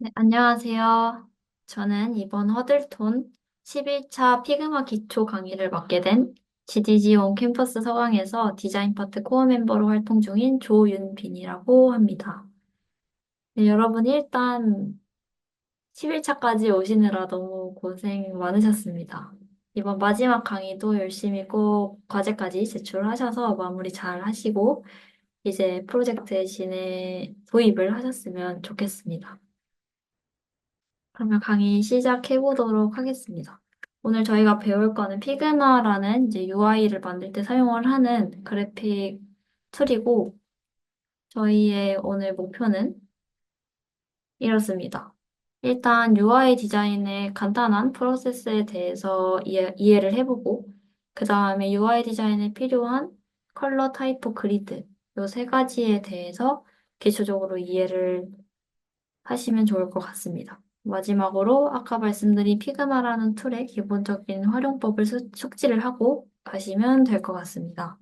네, 안녕하세요. 저는 이번 허들톤 11차 피그마 기초 강의를 맡게 된 GDG 온 캠퍼스 서강에서 디자인 파트 코어 멤버로 활동 중인 조윤빈이라고 합니다. 네, 여러분 일단 11차까지 오시느라 너무 고생 많으셨습니다. 이번 마지막 강의도 열심히 꼭 과제까지 제출하셔서 마무리 잘 하시고 이제 프로젝트에 진에 도입을 하셨으면 좋겠습니다. 그러면 강의 시작해 보도록 하겠습니다. 오늘 저희가 배울 거는 피그마라는 이제 UI를 만들 때 사용을 하는 그래픽 툴이고, 저희의 오늘 목표는 이렇습니다. 일단 UI 디자인의 간단한 프로세스에 대해서 이해를 해보고, 그 다음에 UI 디자인에 필요한 컬러, 타이포, 그리드, 요 세 가지에 대해서 기초적으로 이해를 하시면 좋을 것 같습니다. 마지막으로 아까 말씀드린 피그마라는 툴의 기본적인 활용법을 숙지를 하고 가시면 될 것 같습니다.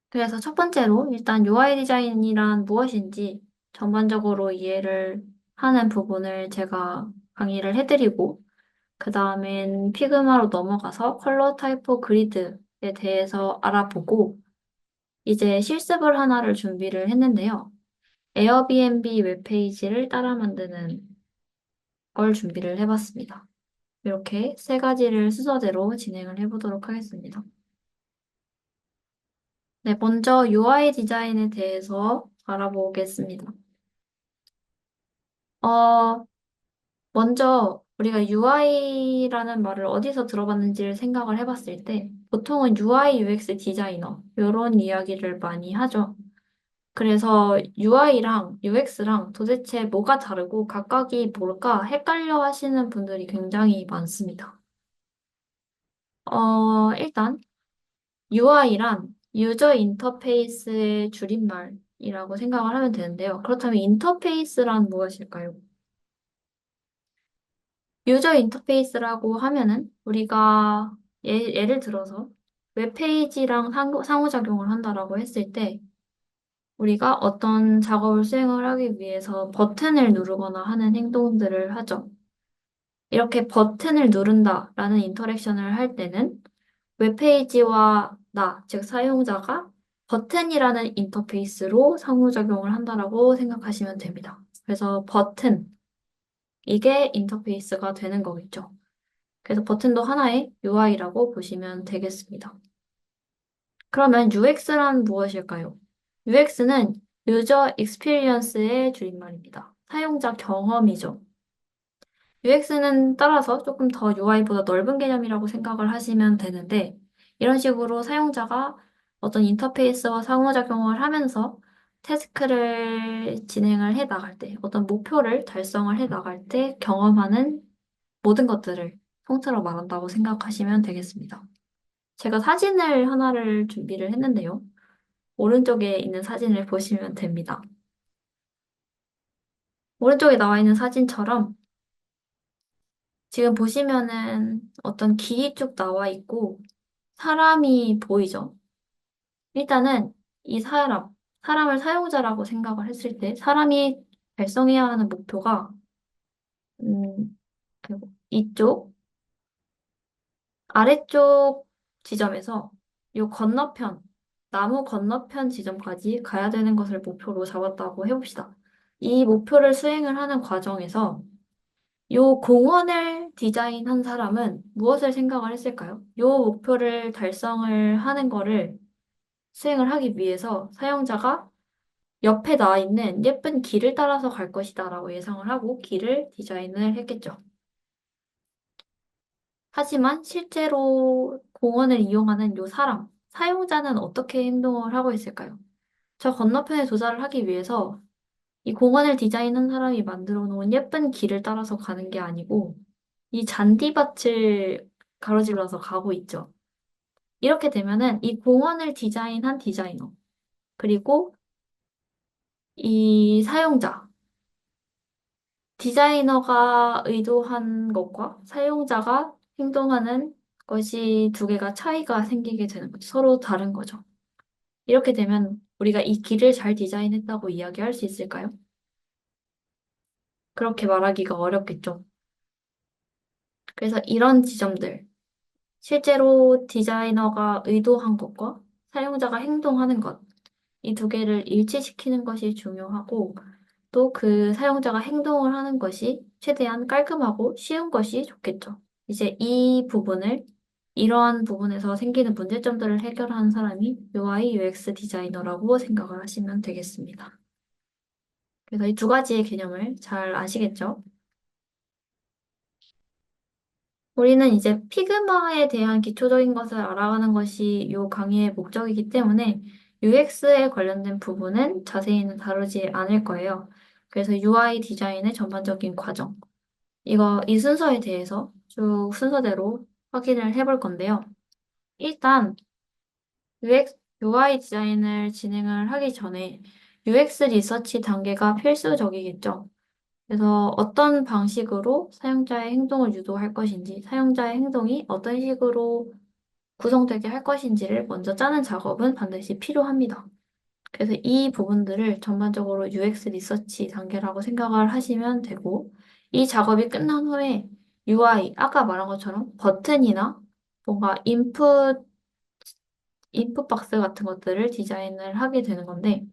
그래서 첫 번째로 일단 UI 디자인이란 무엇인지 전반적으로 이해를 하는 부분을 제가 강의를 해드리고 그 다음엔 피그마로 넘어가서 컬러 타이포 그리드에 대해서 알아보고 이제 실습을 하나를 준비를 했는데요. 에어비앤비 웹페이지를 따라 만드는 걸 준비를 해봤습니다. 이렇게 세 가지를 순서대로 진행을 해보도록 하겠습니다. 네, 먼저 UI 디자인에 대해서 알아보겠습니다. 어, 먼저 우리가 UI라는 말을 어디서 들어봤는지를 생각을 해봤을 때 보통은 UI, UX 디자이너 이런 이야기를 많이 하죠. 그래서 UI랑 UX랑 도대체 뭐가 다르고 각각이 뭘까 헷갈려 하시는 분들이 굉장히 많습니다. 일단 UI란 유저 인터페이스의 줄임말이라고 생각을 하면 되는데요. 그렇다면 인터페이스란 무엇일까요? 유저 인터페이스라고 하면은 우리가 예를 들어서 웹페이지랑 상호작용을 한다라고 했을 때 우리가 어떤 작업을 수행을 하기 위해서 버튼을 누르거나 하는 행동들을 하죠. 이렇게 버튼을 누른다라는 인터랙션을 할 때는 웹페이지와 나, 즉 사용자가 버튼이라는 인터페이스로 상호작용을 한다라고 생각하시면 됩니다. 그래서 버튼, 이게 인터페이스가 되는 거겠죠. 그래서 버튼도 하나의 UI라고 보시면 되겠습니다. 그러면 UX란 무엇일까요? UX는 유저 익스피리언스의 줄임말입니다. 사용자 경험이죠. UX는 따라서 조금 더 UI보다 넓은 개념이라고 생각을 하시면 되는데, 이런 식으로 사용자가 어떤 인터페이스와 상호작용을 하면서 태스크를 진행을 해 나갈 때, 어떤 목표를 달성을 해 나갈 때 경험하는 모든 것들을 통틀어 말한다고 생각하시면 되겠습니다. 제가 사진을 하나를 준비를 했는데요. 오른쪽에 있는 사진을 보시면 됩니다. 오른쪽에 나와 있는 사진처럼 지금 보시면은 어떤 길이 쭉 나와 있고 사람이 보이죠? 일단은 이 사람을 사용자라고 생각을 했을 때 사람이 달성해야 하는 목표가 그리고 이쪽 아래쪽 지점에서 이 건너편 나무 건너편 지점까지 가야 되는 것을 목표로 잡았다고 해봅시다. 이 목표를 수행을 하는 과정에서 요 공원을 디자인한 사람은 무엇을 생각을 했을까요? 요 목표를 달성을 하는 거를 수행을 하기 위해서 사용자가 옆에 나와 있는 예쁜 길을 따라서 갈 것이다라고 예상을 하고 길을 디자인을 했겠죠. 하지만 실제로 공원을 이용하는 요 사용자는 어떻게 행동을 하고 있을까요? 저 건너편에 도달을 하기 위해서 이 공원을 디자인한 사람이 만들어 놓은 예쁜 길을 따라서 가는 게 아니고 이 잔디밭을 가로질러서 가고 있죠. 이렇게 되면은 이 공원을 디자인한 디자이너, 그리고 이 사용자, 디자이너가 의도한 것과 사용자가 행동하는 것이 두 개가 차이가 생기게 되는 거죠. 서로 다른 거죠. 이렇게 되면 우리가 이 길을 잘 디자인했다고 이야기할 수 있을까요? 그렇게 말하기가 어렵겠죠. 그래서 이런 지점들, 실제로 디자이너가 의도한 것과 사용자가 행동하는 것, 이 두 개를 일치시키는 것이 중요하고, 또 그 사용자가 행동을 하는 것이 최대한 깔끔하고 쉬운 것이 좋겠죠. 이제 이 부분을, 이러한 부분에서 생기는 문제점들을 해결하는 사람이 UI, UX 디자이너라고 생각을 하시면 되겠습니다. 그래서 이 두 가지의 개념을 잘 아시겠죠? 우리는 이제 피그마에 대한 기초적인 것을 알아가는 것이 이 강의의 목적이기 때문에 UX에 관련된 부분은 자세히는 다루지 않을 거예요. 그래서 UI 디자인의 전반적인 과정, 이 순서에 대해서 쭉 순서대로 확인을 해볼 건데요. 일단 UX, UI 디자인을 진행을 하기 전에 UX 리서치 단계가 필수적이겠죠. 그래서 어떤 방식으로 사용자의 행동을 유도할 것인지, 사용자의 행동이 어떤 식으로 구성되게 할 것인지를 먼저 짜는 작업은 반드시 필요합니다. 그래서 이 부분들을 전반적으로 UX 리서치 단계라고 생각을 하시면 되고, 이 작업이 끝난 후에 UI, 아까 말한 것처럼 버튼이나 뭔가 인풋 박스 같은 것들을 디자인을 하게 되는 건데,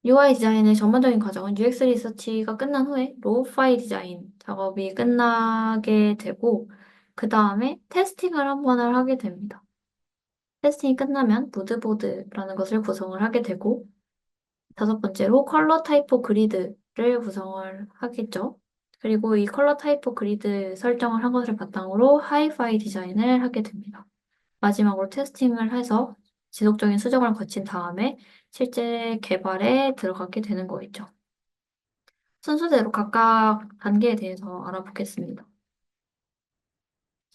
UI 디자인의 전반적인 과정은 UX 리서치가 끝난 후에 로우 파일 디자인 작업이 끝나게 되고, 그 다음에 테스팅을 한 번을 하게 됩니다. 테스팅이 끝나면 무드보드라는 것을 구성을 하게 되고, 다섯 번째로 컬러 타이포 그리드를 구성을 하겠죠. 그리고 이 컬러 타이포 그리드 설정을 한 것을 바탕으로 하이파이 디자인을 하게 됩니다. 마지막으로 테스팅을 해서 지속적인 수정을 거친 다음에 실제 개발에 들어가게 되는 거겠죠. 순서대로 각각 단계에 대해서 알아보겠습니다.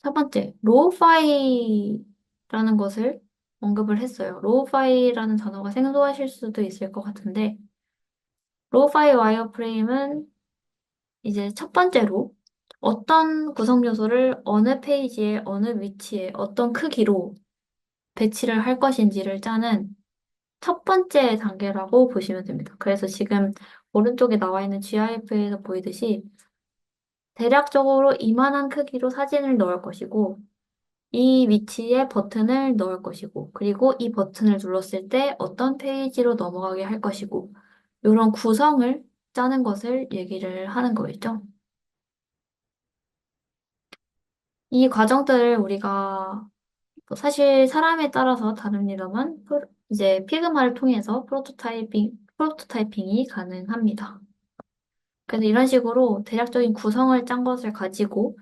첫 번째, 로우 파일이라는 것을 언급을 했어요. 로우 파일이라는 단어가 생소하실 수도 있을 것 같은데, 로우 파일 와이어프레임은 이제 첫 번째로 어떤 구성 요소를 어느 페이지에, 어느 위치에, 어떤 크기로 배치를 할 것인지를 짜는 첫 번째 단계라고 보시면 됩니다. 그래서 지금 오른쪽에 나와 있는 GIF에서 보이듯이 대략적으로 이만한 크기로 사진을 넣을 것이고, 이 위치에 버튼을 넣을 것이고, 그리고 이 버튼을 눌렀을 때 어떤 페이지로 넘어가게 할 것이고, 이런 구성을 짜는 것을 얘기를 하는 거겠죠. 이 과정들을 우리가 뭐 사실 사람에 따라서 다릅니다만, 이제 피그마를 통해서 프로토타이핑이 가능합니다. 그래서 이런 식으로 대략적인 구성을 짠 것을 가지고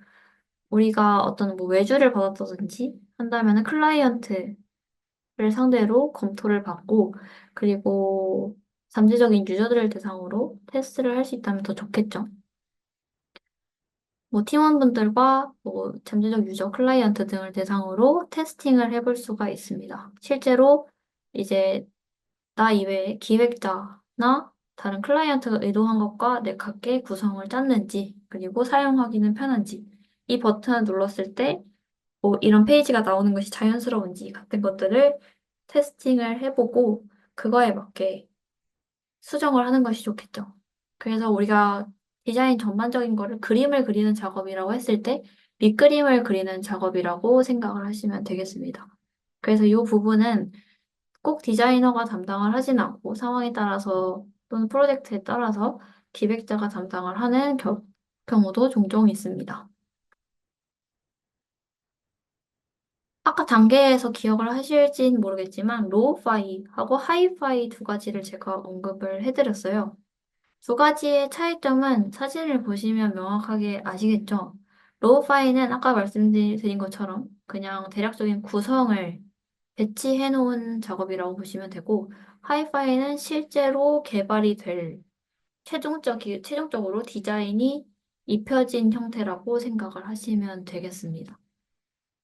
우리가 어떤 뭐 외주를 받았다든지 한다면은 클라이언트를 상대로 검토를 받고 그리고 잠재적인 유저들을 대상으로 테스트를 할 수 있다면 더 좋겠죠. 뭐 팀원분들과 뭐 잠재적 유저, 클라이언트 등을 대상으로 테스팅을 해볼 수가 있습니다. 실제로 이제 나 이외에 기획자나 다른 클라이언트가 의도한 것과 내각게 구성을 짰는지, 그리고 사용하기는 편한지, 이 버튼을 눌렀을 때 뭐 이런 페이지가 나오는 것이 자연스러운지 같은 것들을 테스팅을 해보고 그거에 맞게 수정을 하는 것이 좋겠죠. 그래서 우리가 디자인 전반적인 거를 그림을 그리는 작업이라고 했을 때 밑그림을 그리는 작업이라고 생각을 하시면 되겠습니다. 그래서 이 부분은 꼭 디자이너가 담당을 하진 않고 상황에 따라서 또는 프로젝트에 따라서 기획자가 담당을 하는 경우도 종종 있습니다. 아까 단계에서 기억을 하실진 모르겠지만 로우파이하고 하이파이 두 가지를 제가 언급을 해드렸어요. 두 가지의 차이점은 사진을 보시면 명확하게 아시겠죠? 로우파이는 아까 말씀드린 것처럼 그냥 대략적인 구성을 배치해 놓은 작업이라고 보시면 되고, 하이파이는 실제로 개발이 될 최종적으로 디자인이 입혀진 형태라고 생각을 하시면 되겠습니다.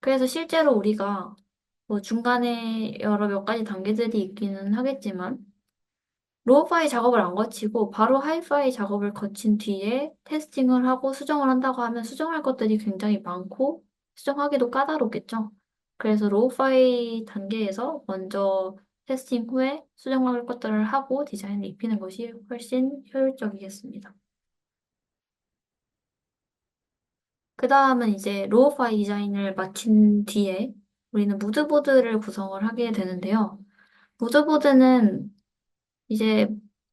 그래서 실제로 우리가 뭐 중간에 여러 몇 가지 단계들이 있기는 하겠지만, 로우파이 작업을 안 거치고 바로 하이파이 작업을 거친 뒤에 테스팅을 하고 수정을 한다고 하면 수정할 것들이 굉장히 많고 수정하기도 까다롭겠죠. 그래서 로우파이 단계에서 먼저 테스팅 후에 수정할 것들을 하고 디자인을 입히는 것이 훨씬 효율적이겠습니다. 그 다음은 이제 로우파이 디자인을 마친 뒤에 우리는 무드보드를 구성을 하게 되는데요. 무드보드는 이제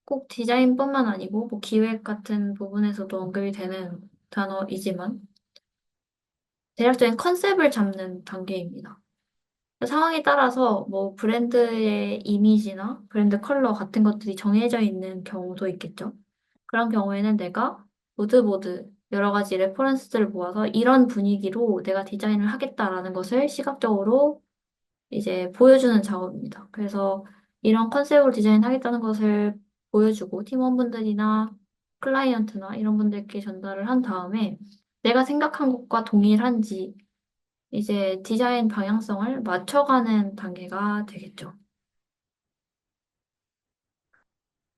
꼭 디자인뿐만 아니고 뭐 기획 같은 부분에서도 언급이 되는 단어이지만 대략적인 컨셉을 잡는 단계입니다. 상황에 따라서 뭐 브랜드의 이미지나 브랜드 컬러 같은 것들이 정해져 있는 경우도 있겠죠. 그런 경우에는 내가 무드보드 여러 가지 레퍼런스들을 모아서 이런 분위기로 내가 디자인을 하겠다라는 것을 시각적으로 이제 보여주는 작업입니다. 그래서 이런 컨셉으로 디자인하겠다는 것을 보여주고 팀원분들이나 클라이언트나 이런 분들께 전달을 한 다음에 내가 생각한 것과 동일한지 이제 디자인 방향성을 맞춰가는 단계가 되겠죠.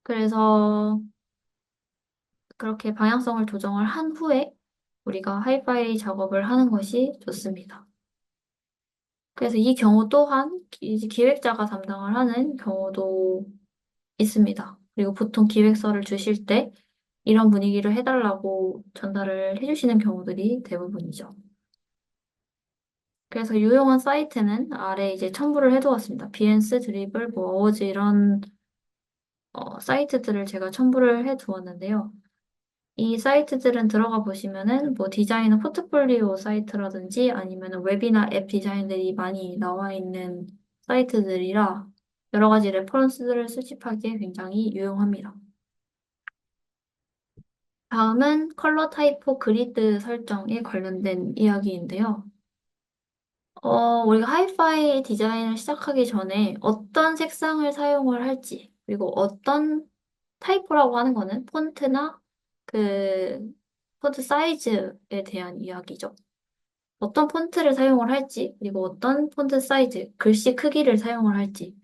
그래서 그렇게 방향성을 조정을 한 후에 우리가 하이파이 작업을 하는 것이 좋습니다. 그래서 이 경우 또한 이제 기획자가 담당을 하는 경우도 있습니다. 그리고 보통 기획서를 주실 때 이런 분위기를 해달라고 전달을 해주시는 경우들이 대부분이죠. 그래서 유용한 사이트는 아래 이제 첨부를 해두었습니다. 비엔스, 드리블, 뭐 어워즈 이런 사이트들을 제가 첨부를 해두었는데요. 이 사이트들은 들어가 보시면은 뭐 디자이너 포트폴리오 사이트라든지 아니면 웹이나 앱 디자인들이 많이 나와 있는 사이트들이라 여러 가지 레퍼런스들을 수집하기에 굉장히 유용합니다. 다음은 컬러 타이포 그리드 설정에 관련된 이야기인데요. 우리가 하이파이 디자인을 시작하기 전에 어떤 색상을 사용을 할지, 그리고 어떤 타이포라고 하는 거는 폰트나 그 폰트 사이즈에 대한 이야기죠. 어떤 폰트를 사용을 할지, 그리고 어떤 폰트 사이즈, 글씨 크기를 사용을 할지,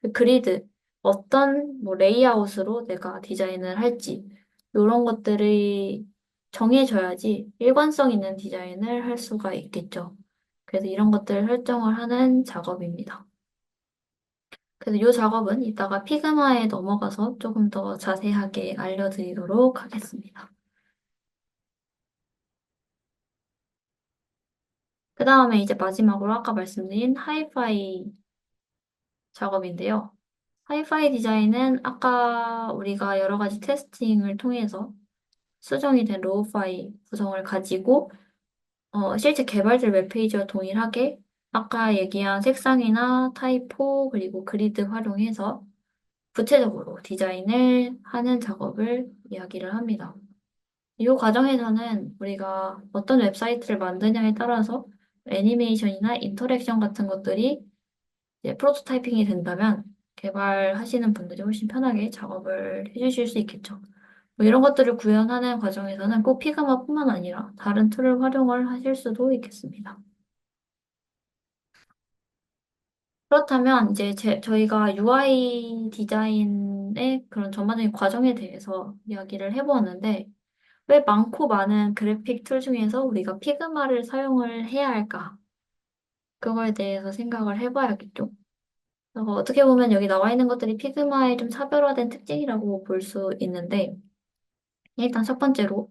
그 그리드, 어떤 뭐 레이아웃으로 내가 디자인을 할지, 이런 것들이 정해져야지 일관성 있는 디자인을 할 수가 있겠죠. 그래서 이런 것들을 설정을 하는 작업입니다. 그래서 이 작업은 이따가 피그마에 넘어가서 조금 더 자세하게 알려드리도록 하겠습니다. 그 다음에 이제 마지막으로 아까 말씀드린 하이파이 작업인데요. 하이파이 디자인은 아까 우리가 여러 가지 테스팅을 통해서 수정이 된 로우 파일 구성을 가지고 실제 개발자 웹페이지와 동일하게 아까 얘기한 색상이나 타이포 그리고 그리드 활용해서 구체적으로 디자인을 하는 작업을 이야기를 합니다. 이 과정에서는 우리가 어떤 웹사이트를 만드냐에 따라서 애니메이션이나 인터랙션 같은 것들이 이제 프로토타이핑이 된다면 개발하시는 분들이 훨씬 편하게 작업을 해주실 수 있겠죠. 뭐 이런 것들을 구현하는 과정에서는 꼭 피그마뿐만 아니라 다른 툴을 활용을 하실 수도 있겠습니다. 그렇다면 이제 저희가 UI 디자인의 그런 전반적인 과정에 대해서 이야기를 해보았는데 왜 많고 많은 그래픽 툴 중에서 우리가 피그마를 사용을 해야 할까? 그거에 대해서 생각을 해봐야겠죠. 어떻게 보면 여기 나와 있는 것들이 피그마의 좀 차별화된 특징이라고 볼 수 있는데, 일단 첫 번째로,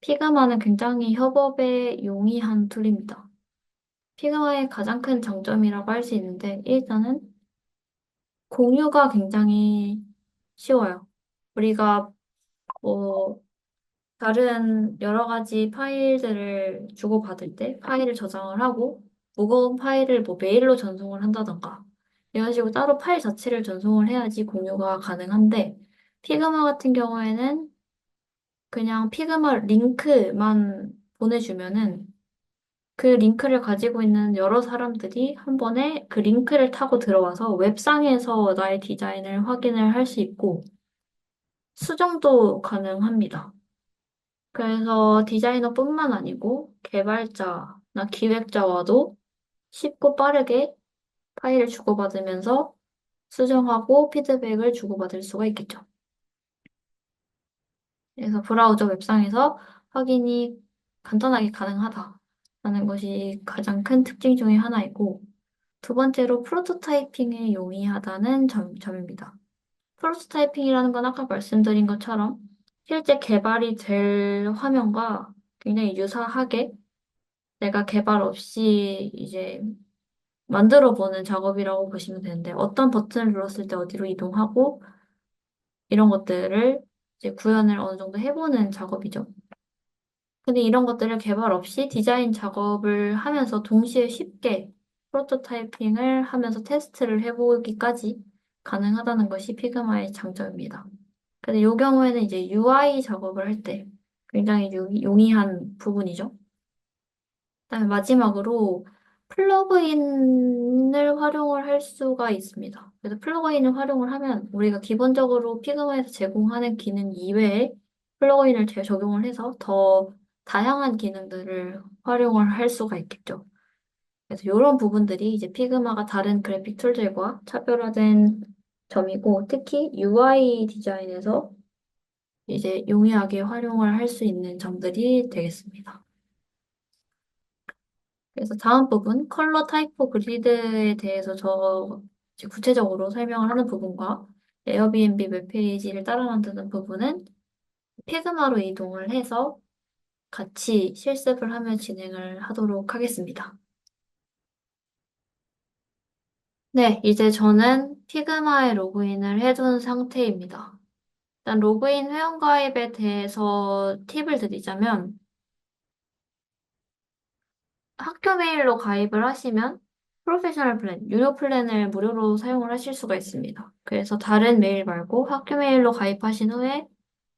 피그마는 굉장히 협업에 용이한 툴입니다. 피그마의 가장 큰 장점이라고 할 수 있는데, 일단은 공유가 굉장히 쉬워요. 우리가 뭐, 다른 여러 가지 파일들을 주고받을 때 파일을 저장을 하고 무거운 파일을 뭐 메일로 전송을 한다던가 이런 식으로 따로 파일 자체를 전송을 해야지 공유가 가능한데 피그마 같은 경우에는 그냥 피그마 링크만 보내주면은 그 링크를 가지고 있는 여러 사람들이 한 번에 그 링크를 타고 들어와서 웹상에서 나의 디자인을 확인을 할 수 있고 수정도 가능합니다. 그래서 디자이너뿐만 아니고 개발자나 기획자와도 쉽고 빠르게 파일을 주고받으면서 수정하고 피드백을 주고받을 수가 있겠죠. 그래서 브라우저 웹상에서 확인이 간단하게 가능하다라는 것이 가장 큰 특징 중에 하나이고, 두 번째로 프로토타이핑에 용이하다는 점입니다. 프로토타이핑이라는 건 아까 말씀드린 것처럼 실제 개발이 될 화면과 굉장히 유사하게 내가 개발 없이 이제 만들어 보는 작업이라고 보시면 되는데 어떤 버튼을 눌렀을 때 어디로 이동하고 이런 것들을 이제 구현을 어느 정도 해보는 작업이죠. 근데 이런 것들을 개발 없이 디자인 작업을 하면서 동시에 쉽게 프로토타이핑을 하면서 테스트를 해보기까지 가능하다는 것이 피그마의 장점입니다. 근데 이 경우에는 이제 UI 작업을 할 때 굉장히 용이한 부분이죠. 그다음에 마지막으로 플러그인을 활용을 할 수가 있습니다. 그래서 플러그인을 활용을 하면 우리가 기본적으로 피그마에서 제공하는 기능 이외에 플러그인을 적용을 해서 더 다양한 기능들을 활용을 할 수가 있겠죠. 그래서 이런 부분들이 이제 피그마가 다른 그래픽 툴들과 차별화된 점이고 특히 UI 디자인에서 이제 용이하게 활용을 할 수 있는 점들이 되겠습니다. 그래서 다음 부분, 컬러 타이포 그리드에 대해서 이제 구체적으로 설명을 하는 부분과 에어비앤비 웹페이지를 따라 만드는 부분은 피그마로 이동을 해서 같이 실습을 하며 진행을 하도록 하겠습니다. 네, 이제 저는 피그마에 로그인을 해둔 상태입니다. 일단 로그인 회원가입에 대해서 팁을 드리자면 학교 메일로 가입을 하시면 프로페셔널 플랜, 유료 플랜을 무료로 사용을 하실 수가 있습니다. 그래서 다른 메일 말고 학교 메일로 가입하신 후에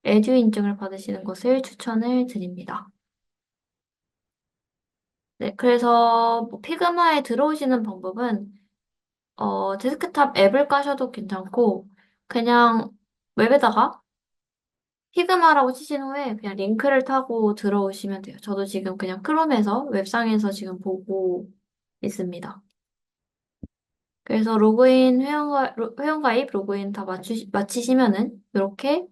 에듀 인증을 받으시는 것을 추천을 드립니다. 네, 그래서 뭐 피그마에 들어오시는 방법은 데스크탑 앱을 까셔도 괜찮고 그냥 웹에다가 피그마라고 치신 후에 그냥 링크를 타고 들어오시면 돼요. 저도 지금 그냥 크롬에서 웹상에서 지금 보고 있습니다. 그래서 회원가입, 로그인 다 마치시면은 이렇게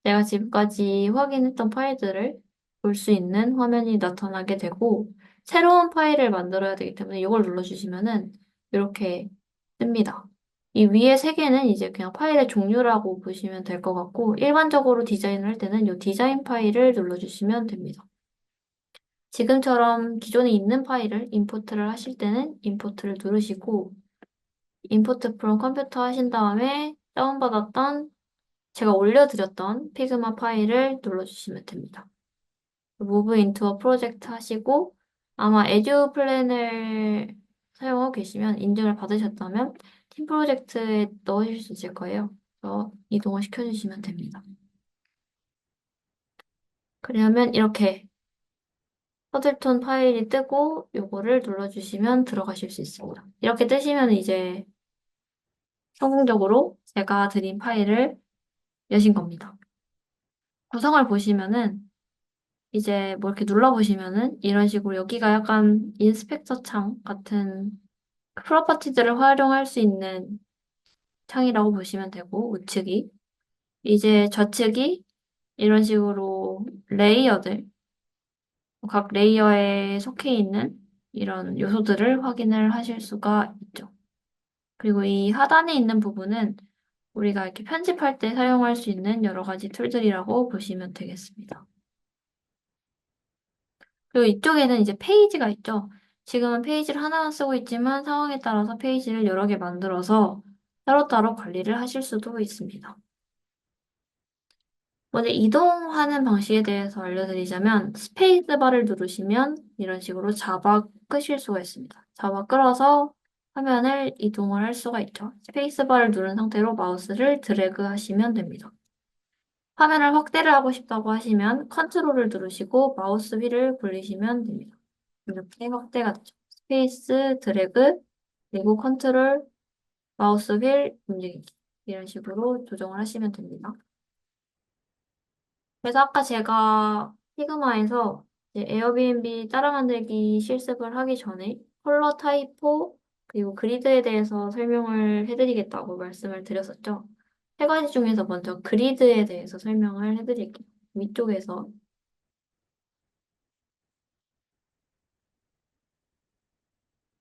내가 지금까지 확인했던 파일들을 볼 수 있는 화면이 나타나게 되고 새로운 파일을 만들어야 되기 때문에 이걸 눌러주시면은 이렇게 뜹니다. 이 위에 세 개는 이제 그냥 파일의 종류라고 보시면 될 것 같고 일반적으로 디자인을 할 때는 이 디자인 파일을 눌러주시면 됩니다. 지금처럼 기존에 있는 파일을 임포트를 하실 때는 임포트를 누르시고 임포트 프롬 컴퓨터 하신 다음에 다운받았던 제가 올려드렸던 피그마 파일을 눌러주시면 됩니다. Move into a project 하시고 아마 에듀 플랜을 사용하고 계시면 인증을 받으셨다면 팀 프로젝트에 넣으실 수 있을 거예요. 그래서 이동을 시켜주시면 됩니다. 그러면 이렇게 허들톤 파일이 뜨고 요거를 눌러주시면 들어가실 수 있습니다. 이렇게 뜨시면 이제 성공적으로 제가 드린 파일을 여신 겁니다. 구성을 보시면은 이제 뭐 이렇게 눌러보시면은 이런 식으로 여기가 약간 인스펙터 창 같은 프로퍼티들을 활용할 수 있는 창이라고 보시면 되고 우측이 이제 좌측이 이런 식으로 레이어들 각 레이어에 속해 있는 이런 요소들을 확인을 하실 수가 있죠. 그리고 이 하단에 있는 부분은 우리가 이렇게 편집할 때 사용할 수 있는 여러 가지 툴들이라고 보시면 되겠습니다. 그리고 이쪽에는 이제 페이지가 있죠. 지금은 페이지를 하나만 쓰고 있지만 상황에 따라서 페이지를 여러 개 만들어서 따로따로 관리를 하실 수도 있습니다. 먼저 이동하는 방식에 대해서 알려드리자면 스페이스바를 누르시면 이런 식으로 잡아 끄실 수가 있습니다. 잡아 끌어서 화면을 이동을 할 수가 있죠. 스페이스바를 누른 상태로 마우스를 드래그 하시면 됩니다. 화면을 확대를 하고 싶다고 하시면 컨트롤을 누르시고 마우스 휠을 굴리시면 됩니다. 이렇게 확대가 되죠. 스페이스, 드래그, 그리고 컨트롤, 마우스 휠 움직이기. 이런 식으로 조정을 하시면 됩니다. 그래서 아까 제가 피그마에서 이제 에어비앤비 따라 만들기 실습을 하기 전에 컬러 타입포 그리고 그리드에 대해서 설명을 해드리겠다고 말씀을 드렸었죠. 세 가지 중에서 먼저 그리드에 대해서 설명을 해드릴게요. 위쪽에서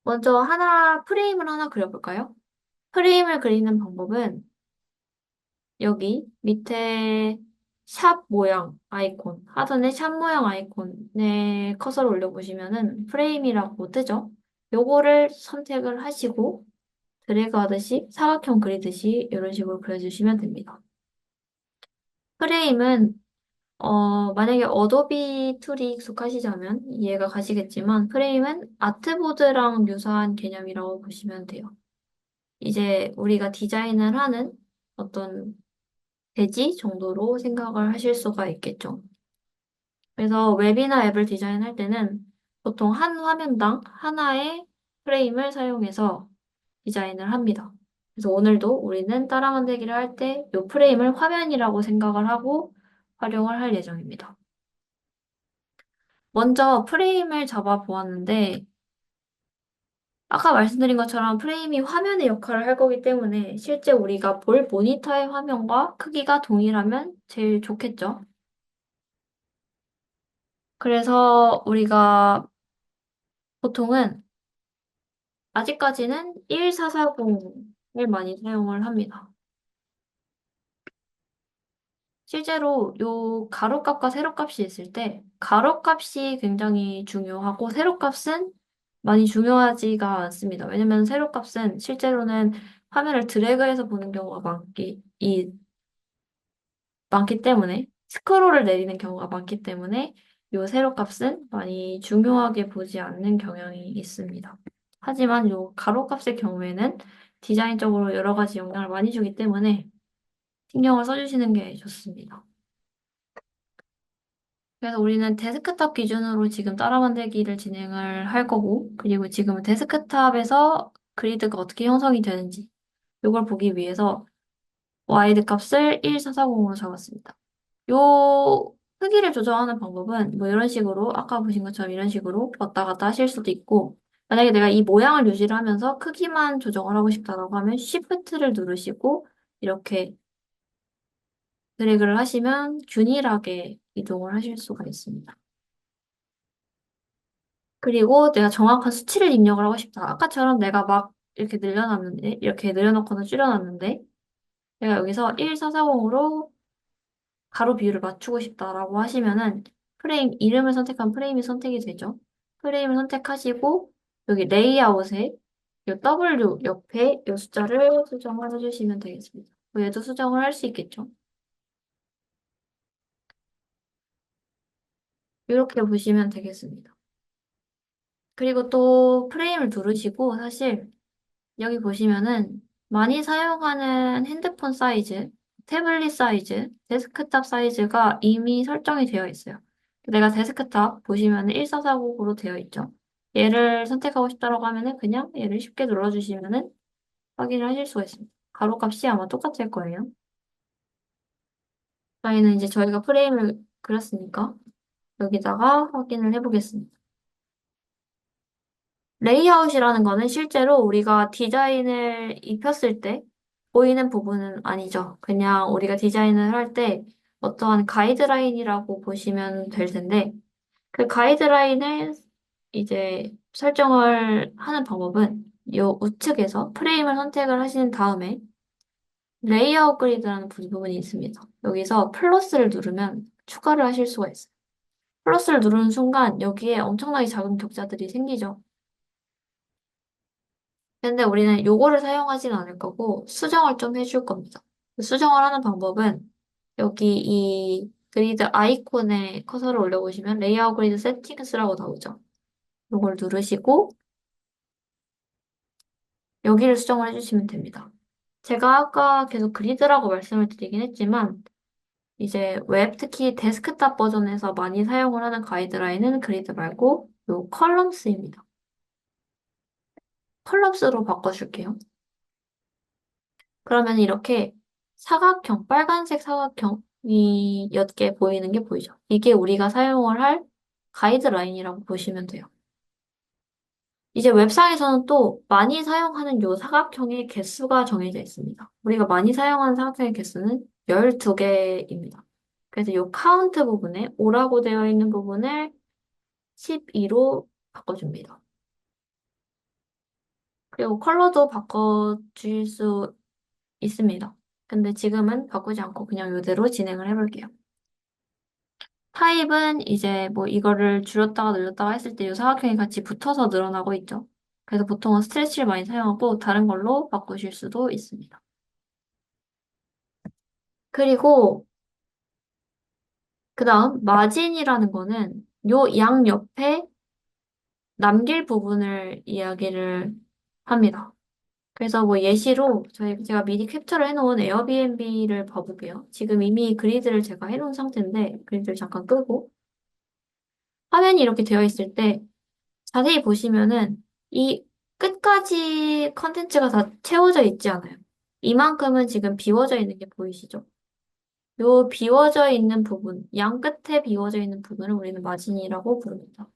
먼저 프레임을 하나 그려볼까요? 프레임을 그리는 방법은 여기 밑에 샵 모양 아이콘, 하단에 샵 모양 아이콘에 커서를 올려보시면은 프레임이라고 뜨죠? 요거를 선택을 하시고 드래그 하듯이 사각형 그리듯이 이런 식으로 그려주시면 됩니다. 프레임은 만약에 어도비 툴이 익숙하시자면 이해가 가시겠지만 프레임은 아트보드랑 유사한 개념이라고 보시면 돼요. 이제 우리가 디자인을 하는 어떤 대지 정도로 생각을 하실 수가 있겠죠. 그래서 웹이나 앱을 디자인할 때는 보통 한 화면당 하나의 프레임을 사용해서 디자인을 합니다. 그래서 오늘도 우리는 따라 만들기를 할 때 이 프레임을 화면이라고 생각을 하고 활용을 할 예정입니다. 먼저 프레임을 잡아 보았는데 아까 말씀드린 것처럼 프레임이 화면의 역할을 할 거기 때문에 실제 우리가 볼 모니터의 화면과 크기가 동일하면 제일 좋겠죠. 그래서 우리가 보통은 아직까지는 1440을 많이 사용을 합니다. 실제로 요 가로값과 세로값이 있을 때 가로값이 굉장히 중요하고 세로값은 많이 중요하지가 않습니다. 왜냐면 세로값은 실제로는 화면을 드래그해서 보는 경우가 많기 때문에 스크롤을 내리는 경우가 많기 때문에 요 세로값은 많이 중요하게 보지 않는 경향이 있습니다. 하지만 요 가로값의 경우에는 디자인적으로 여러 가지 영향을 많이 주기 때문에 신경을 써주시는 게 좋습니다. 그래서 우리는 데스크탑 기준으로 지금 따라 만들기를 진행을 할 거고, 그리고 지금은 데스크탑에서 그리드가 어떻게 형성이 되는지, 이걸 보기 위해서 와이드 값을 1440으로 잡았습니다. 요 크기를 조정하는 방법은 뭐 이런 식으로, 아까 보신 것처럼 이런 식으로 왔다 갔다 하실 수도 있고, 만약에 내가 이 모양을 유지를 하면서 크기만 조정을 하고 싶다라고 하면 Shift를 누르시고, 이렇게 드래그를 하시면 균일하게 이동을 하실 수가 있습니다. 그리고 내가 정확한 수치를 입력을 하고 싶다. 아까처럼 내가 막 이렇게 늘려놨는데, 이렇게 늘려놓거나 줄여놨는데, 내가 여기서 1440으로 가로 비율을 맞추고 싶다라고 하시면은 프레임, 이름을 선택한 프레임이 선택이 되죠. 프레임을 선택하시고, 여기 레이아웃에 이 W 옆에 이 숫자를 수정을 해주시면 되겠습니다. 얘도 수정을 할 수 있겠죠. 이렇게 보시면 되겠습니다. 그리고 또 프레임을 누르시고, 사실 여기 보시면은 많이 사용하는 핸드폰 사이즈, 태블릿 사이즈, 데스크탑 사이즈가 이미 설정이 되어 있어요. 내가 데스크탑 보시면 1440으로 되어 있죠. 얘를 선택하고 싶다고 하면은 그냥 얘를 쉽게 눌러주시면은 확인을 하실 수가 있습니다. 가로값이 아마 똑같을 거예요. 저희는 이제 저희가 프레임을 그렸으니까 여기다가 확인을 해보겠습니다. 레이아웃이라는 거는 실제로 우리가 디자인을 입혔을 때 보이는 부분은 아니죠. 그냥 우리가 디자인을 할 때 어떠한 가이드라인이라고 보시면 될 텐데 그 가이드라인을 이제 설정을 하는 방법은 이 우측에서 프레임을 선택을 하신 다음에 레이아웃 그리드라는 부분이 있습니다. 여기서 플러스를 누르면 추가를 하실 수가 있어요. 플러스를 누르는 순간 여기에 엄청나게 작은 격자들이 생기죠. 근데 우리는 요거를 사용하진 않을 거고 수정을 좀 해줄 겁니다. 수정을 하는 방법은 여기 이 그리드 아이콘에 커서를 올려보시면 레이아웃 그리드 세팅스라고 나오죠. 요걸 누르시고 여기를 수정을 해주시면 됩니다. 제가 아까 계속 그리드라고 말씀을 드리긴 했지만 이제 웹 특히 데스크탑 버전에서 많이 사용을 하는 가이드라인은 그리드 말고 요 컬럼스입니다. 컬럼스로 바꿔줄게요. 그러면 이렇게 사각형, 빨간색 사각형이 몇 개 보이는 게 보이죠? 이게 우리가 사용을 할 가이드라인이라고 보시면 돼요. 이제 웹상에서는 또 많이 사용하는 요 사각형의 개수가 정해져 있습니다. 우리가 많이 사용하는 사각형의 개수는 12개입니다. 그래서 요 카운트 부분에 5라고 되어 있는 부분을 12로 바꿔줍니다. 그리고 컬러도 바꿔주실 수 있습니다. 근데 지금은 바꾸지 않고 그냥 이대로 진행을 해볼게요. 타입은 이제 뭐 이거를 줄였다가 늘렸다가 했을 때 이 사각형이 같이 붙어서 늘어나고 있죠. 그래서 보통은 스트레치를 많이 사용하고 다른 걸로 바꾸실 수도 있습니다. 그리고 그 다음 마진이라는 거는 요 양 옆에 남길 부분을 이야기를 합니다. 그래서 뭐 예시로 제가 미리 캡처를 해놓은 에어비앤비를 봐볼게요. 지금 이미 그리드를 제가 해놓은 상태인데 그리드를 잠깐 끄고 화면이 이렇게 되어 있을 때 자세히 보시면은 이 끝까지 컨텐츠가 다 채워져 있지 않아요. 이만큼은 지금 비워져 있는 게 보이시죠? 요 비워져 있는 부분, 양 끝에 비워져 있는 부분을 우리는 마진이라고 부릅니다.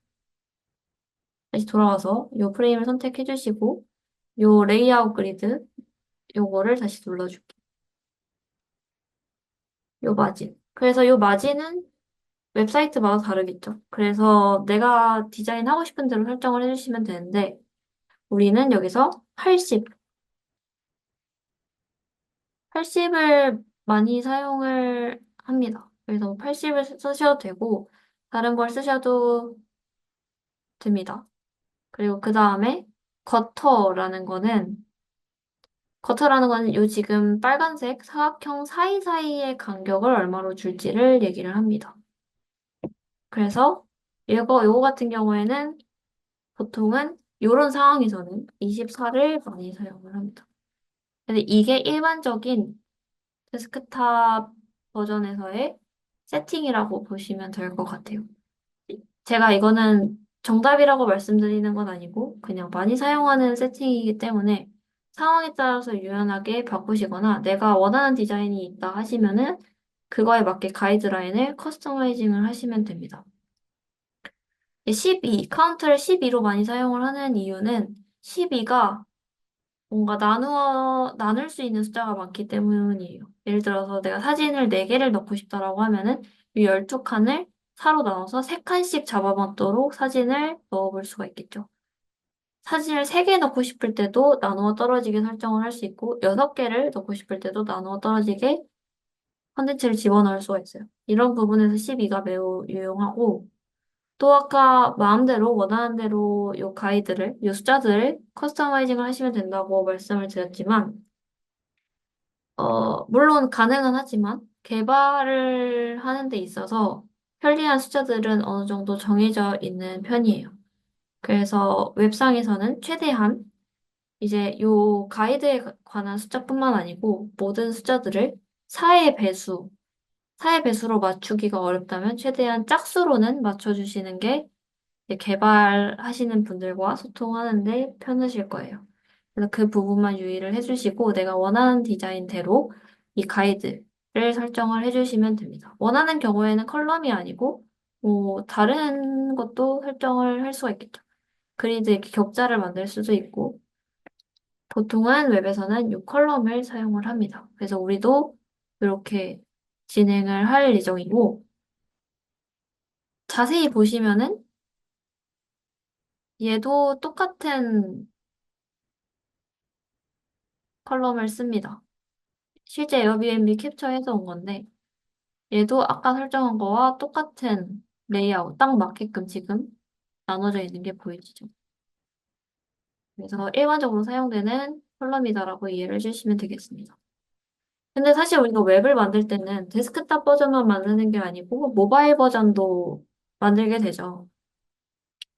다시 돌아와서 요 프레임을 선택해 주시고 요 레이아웃 그리드 요거를 다시 눌러줄게요. 요 마진. 그래서 요 마진은 웹사이트마다 다르겠죠. 그래서 내가 디자인하고 싶은 대로 설정을 해주시면 되는데 우리는 여기서 80, 80을 많이 사용을 합니다. 그래서 80을 쓰셔도 되고 다른 걸 쓰셔도 됩니다. 그리고 그 다음에 거터라는 거는 거터라는 거는 요 지금 빨간색 사각형 사이사이의 간격을 얼마로 줄지를 얘기를 합니다. 그래서 요거 같은 경우에는 보통은 이런 상황에서는 24를 많이 사용을 합니다. 근데 이게 일반적인 데스크탑 버전에서의 세팅이라고 보시면 될 것 같아요. 제가 이거는 정답이라고 말씀드리는 건 아니고 그냥 많이 사용하는 세팅이기 때문에 상황에 따라서 유연하게 바꾸시거나 내가 원하는 디자인이 있다 하시면은 그거에 맞게 가이드라인을 커스터마이징을 하시면 됩니다. 12, 카운트를 12로 많이 사용을 하는 이유는 12가 뭔가 나눌 수 있는 숫자가 많기 때문이에요. 예를 들어서 내가 사진을 4개를 넣고 싶다라고 하면은 이 12칸을 4로 나눠서 3칸씩 잡아먹도록 사진을 넣어볼 수가 있겠죠. 사진을 3개 넣고 싶을 때도 나누어 떨어지게 설정을 할 수 있고 6개를 넣고 싶을 때도 나누어 떨어지게 컨텐츠를 집어넣을 수가 있어요. 이런 부분에서 12가 매우 유용하고 또 아까 마음대로 원하는 대로 요 가이드를, 요 숫자들을 커스터마이징을 하시면 된다고 말씀을 드렸지만 물론 가능은 하지만 개발을 하는 데 있어서 편리한 숫자들은 어느 정도 정해져 있는 편이에요. 그래서 웹상에서는 최대한 이제 요 가이드에 관한 숫자뿐만 아니고 모든 숫자들을 4의 배수, 4의 배수로 맞추기가 어렵다면 최대한 짝수로는 맞춰주시는 게 이제 개발하시는 분들과 소통하는데 편하실 거예요. 그래서 그 부분만 유의를 해주시고 내가 원하는 디자인대로 이 가이드를 설정을 해주시면 됩니다. 원하는 경우에는 컬럼이 아니고 뭐 다른 것도 설정을 할 수가 있겠죠. 그리드 이렇게 격자를 만들 수도 있고 보통은 웹에서는 이 컬럼을 사용을 합니다. 그래서 우리도 이렇게 진행을 할 예정이고 자세히 보시면은 얘도 똑같은 컬럼을 씁니다. 실제 에어비앤비 캡처해서 온 건데 얘도 아까 설정한 거와 똑같은 레이아웃 딱 맞게끔 지금 나눠져 있는 게 보이시죠? 그래서 일반적으로 사용되는 컬럼이다라고 이해를 해주시면 되겠습니다. 근데 사실 우리가 웹을 만들 때는 데스크탑 버전만 만드는 게 아니고 모바일 버전도 만들게 되죠.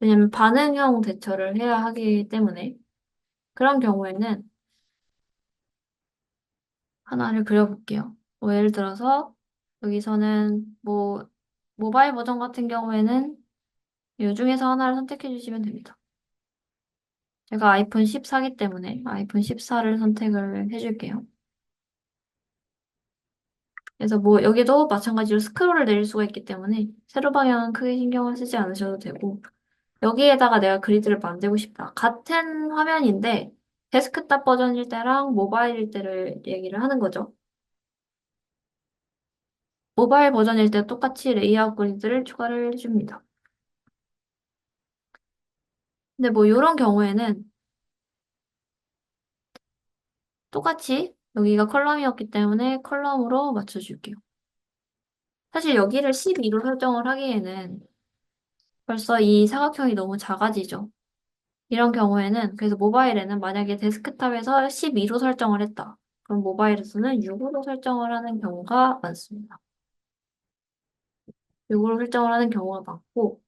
왜냐면 반응형 대처를 해야 하기 때문에 그런 경우에는 하나를 그려볼게요. 뭐 예를 들어서 여기서는 뭐 모바일 버전 같은 경우에는 이 중에서 하나를 선택해 주시면 됩니다. 제가 아이폰 14기 때문에 아이폰 14를 선택을 해줄게요. 그래서 뭐 여기도 마찬가지로 스크롤을 내릴 수가 있기 때문에 세로 방향은 크게 신경을 쓰지 않으셔도 되고 여기에다가 내가 그리드를 만들고 싶다. 같은 화면인데 데스크탑 버전일 때랑 모바일일 때를 얘기를 하는 거죠. 모바일 버전일 때 똑같이 레이아웃 그리드를 추가를 해줍니다. 근데 뭐 이런 경우에는 똑같이 여기가 컬럼이었기 때문에 컬럼으로 맞춰줄게요. 사실 여기를 12로 설정을 하기에는 벌써 이 사각형이 너무 작아지죠. 이런 경우에는 그래서 모바일에는 만약에 데스크탑에서 12로 설정을 했다. 그럼 모바일에서는 6으로 설정을 하는 경우가 많습니다. 6으로 설정을 하는 경우가 많고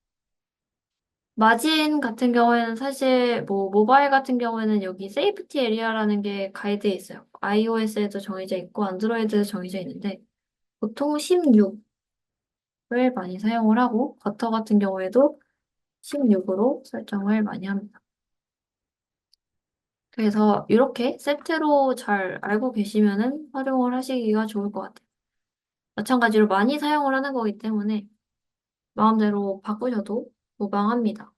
마진 같은 경우에는 사실 뭐 모바일 같은 경우에는 여기 세이프티 에리아라는 게 가이드에 있어요. iOS에도 정해져 있고 안드로이드에도 정해져 있는데 보통 16을 많이 사용을 하고 버터 같은 경우에도 16으로 설정을 많이 합니다. 그래서 이렇게 세트로 잘 알고 계시면은 활용을 하시기가 좋을 것 같아요. 마찬가지로 많이 사용을 하는 거기 때문에 마음대로 바꾸셔도 무방합니다.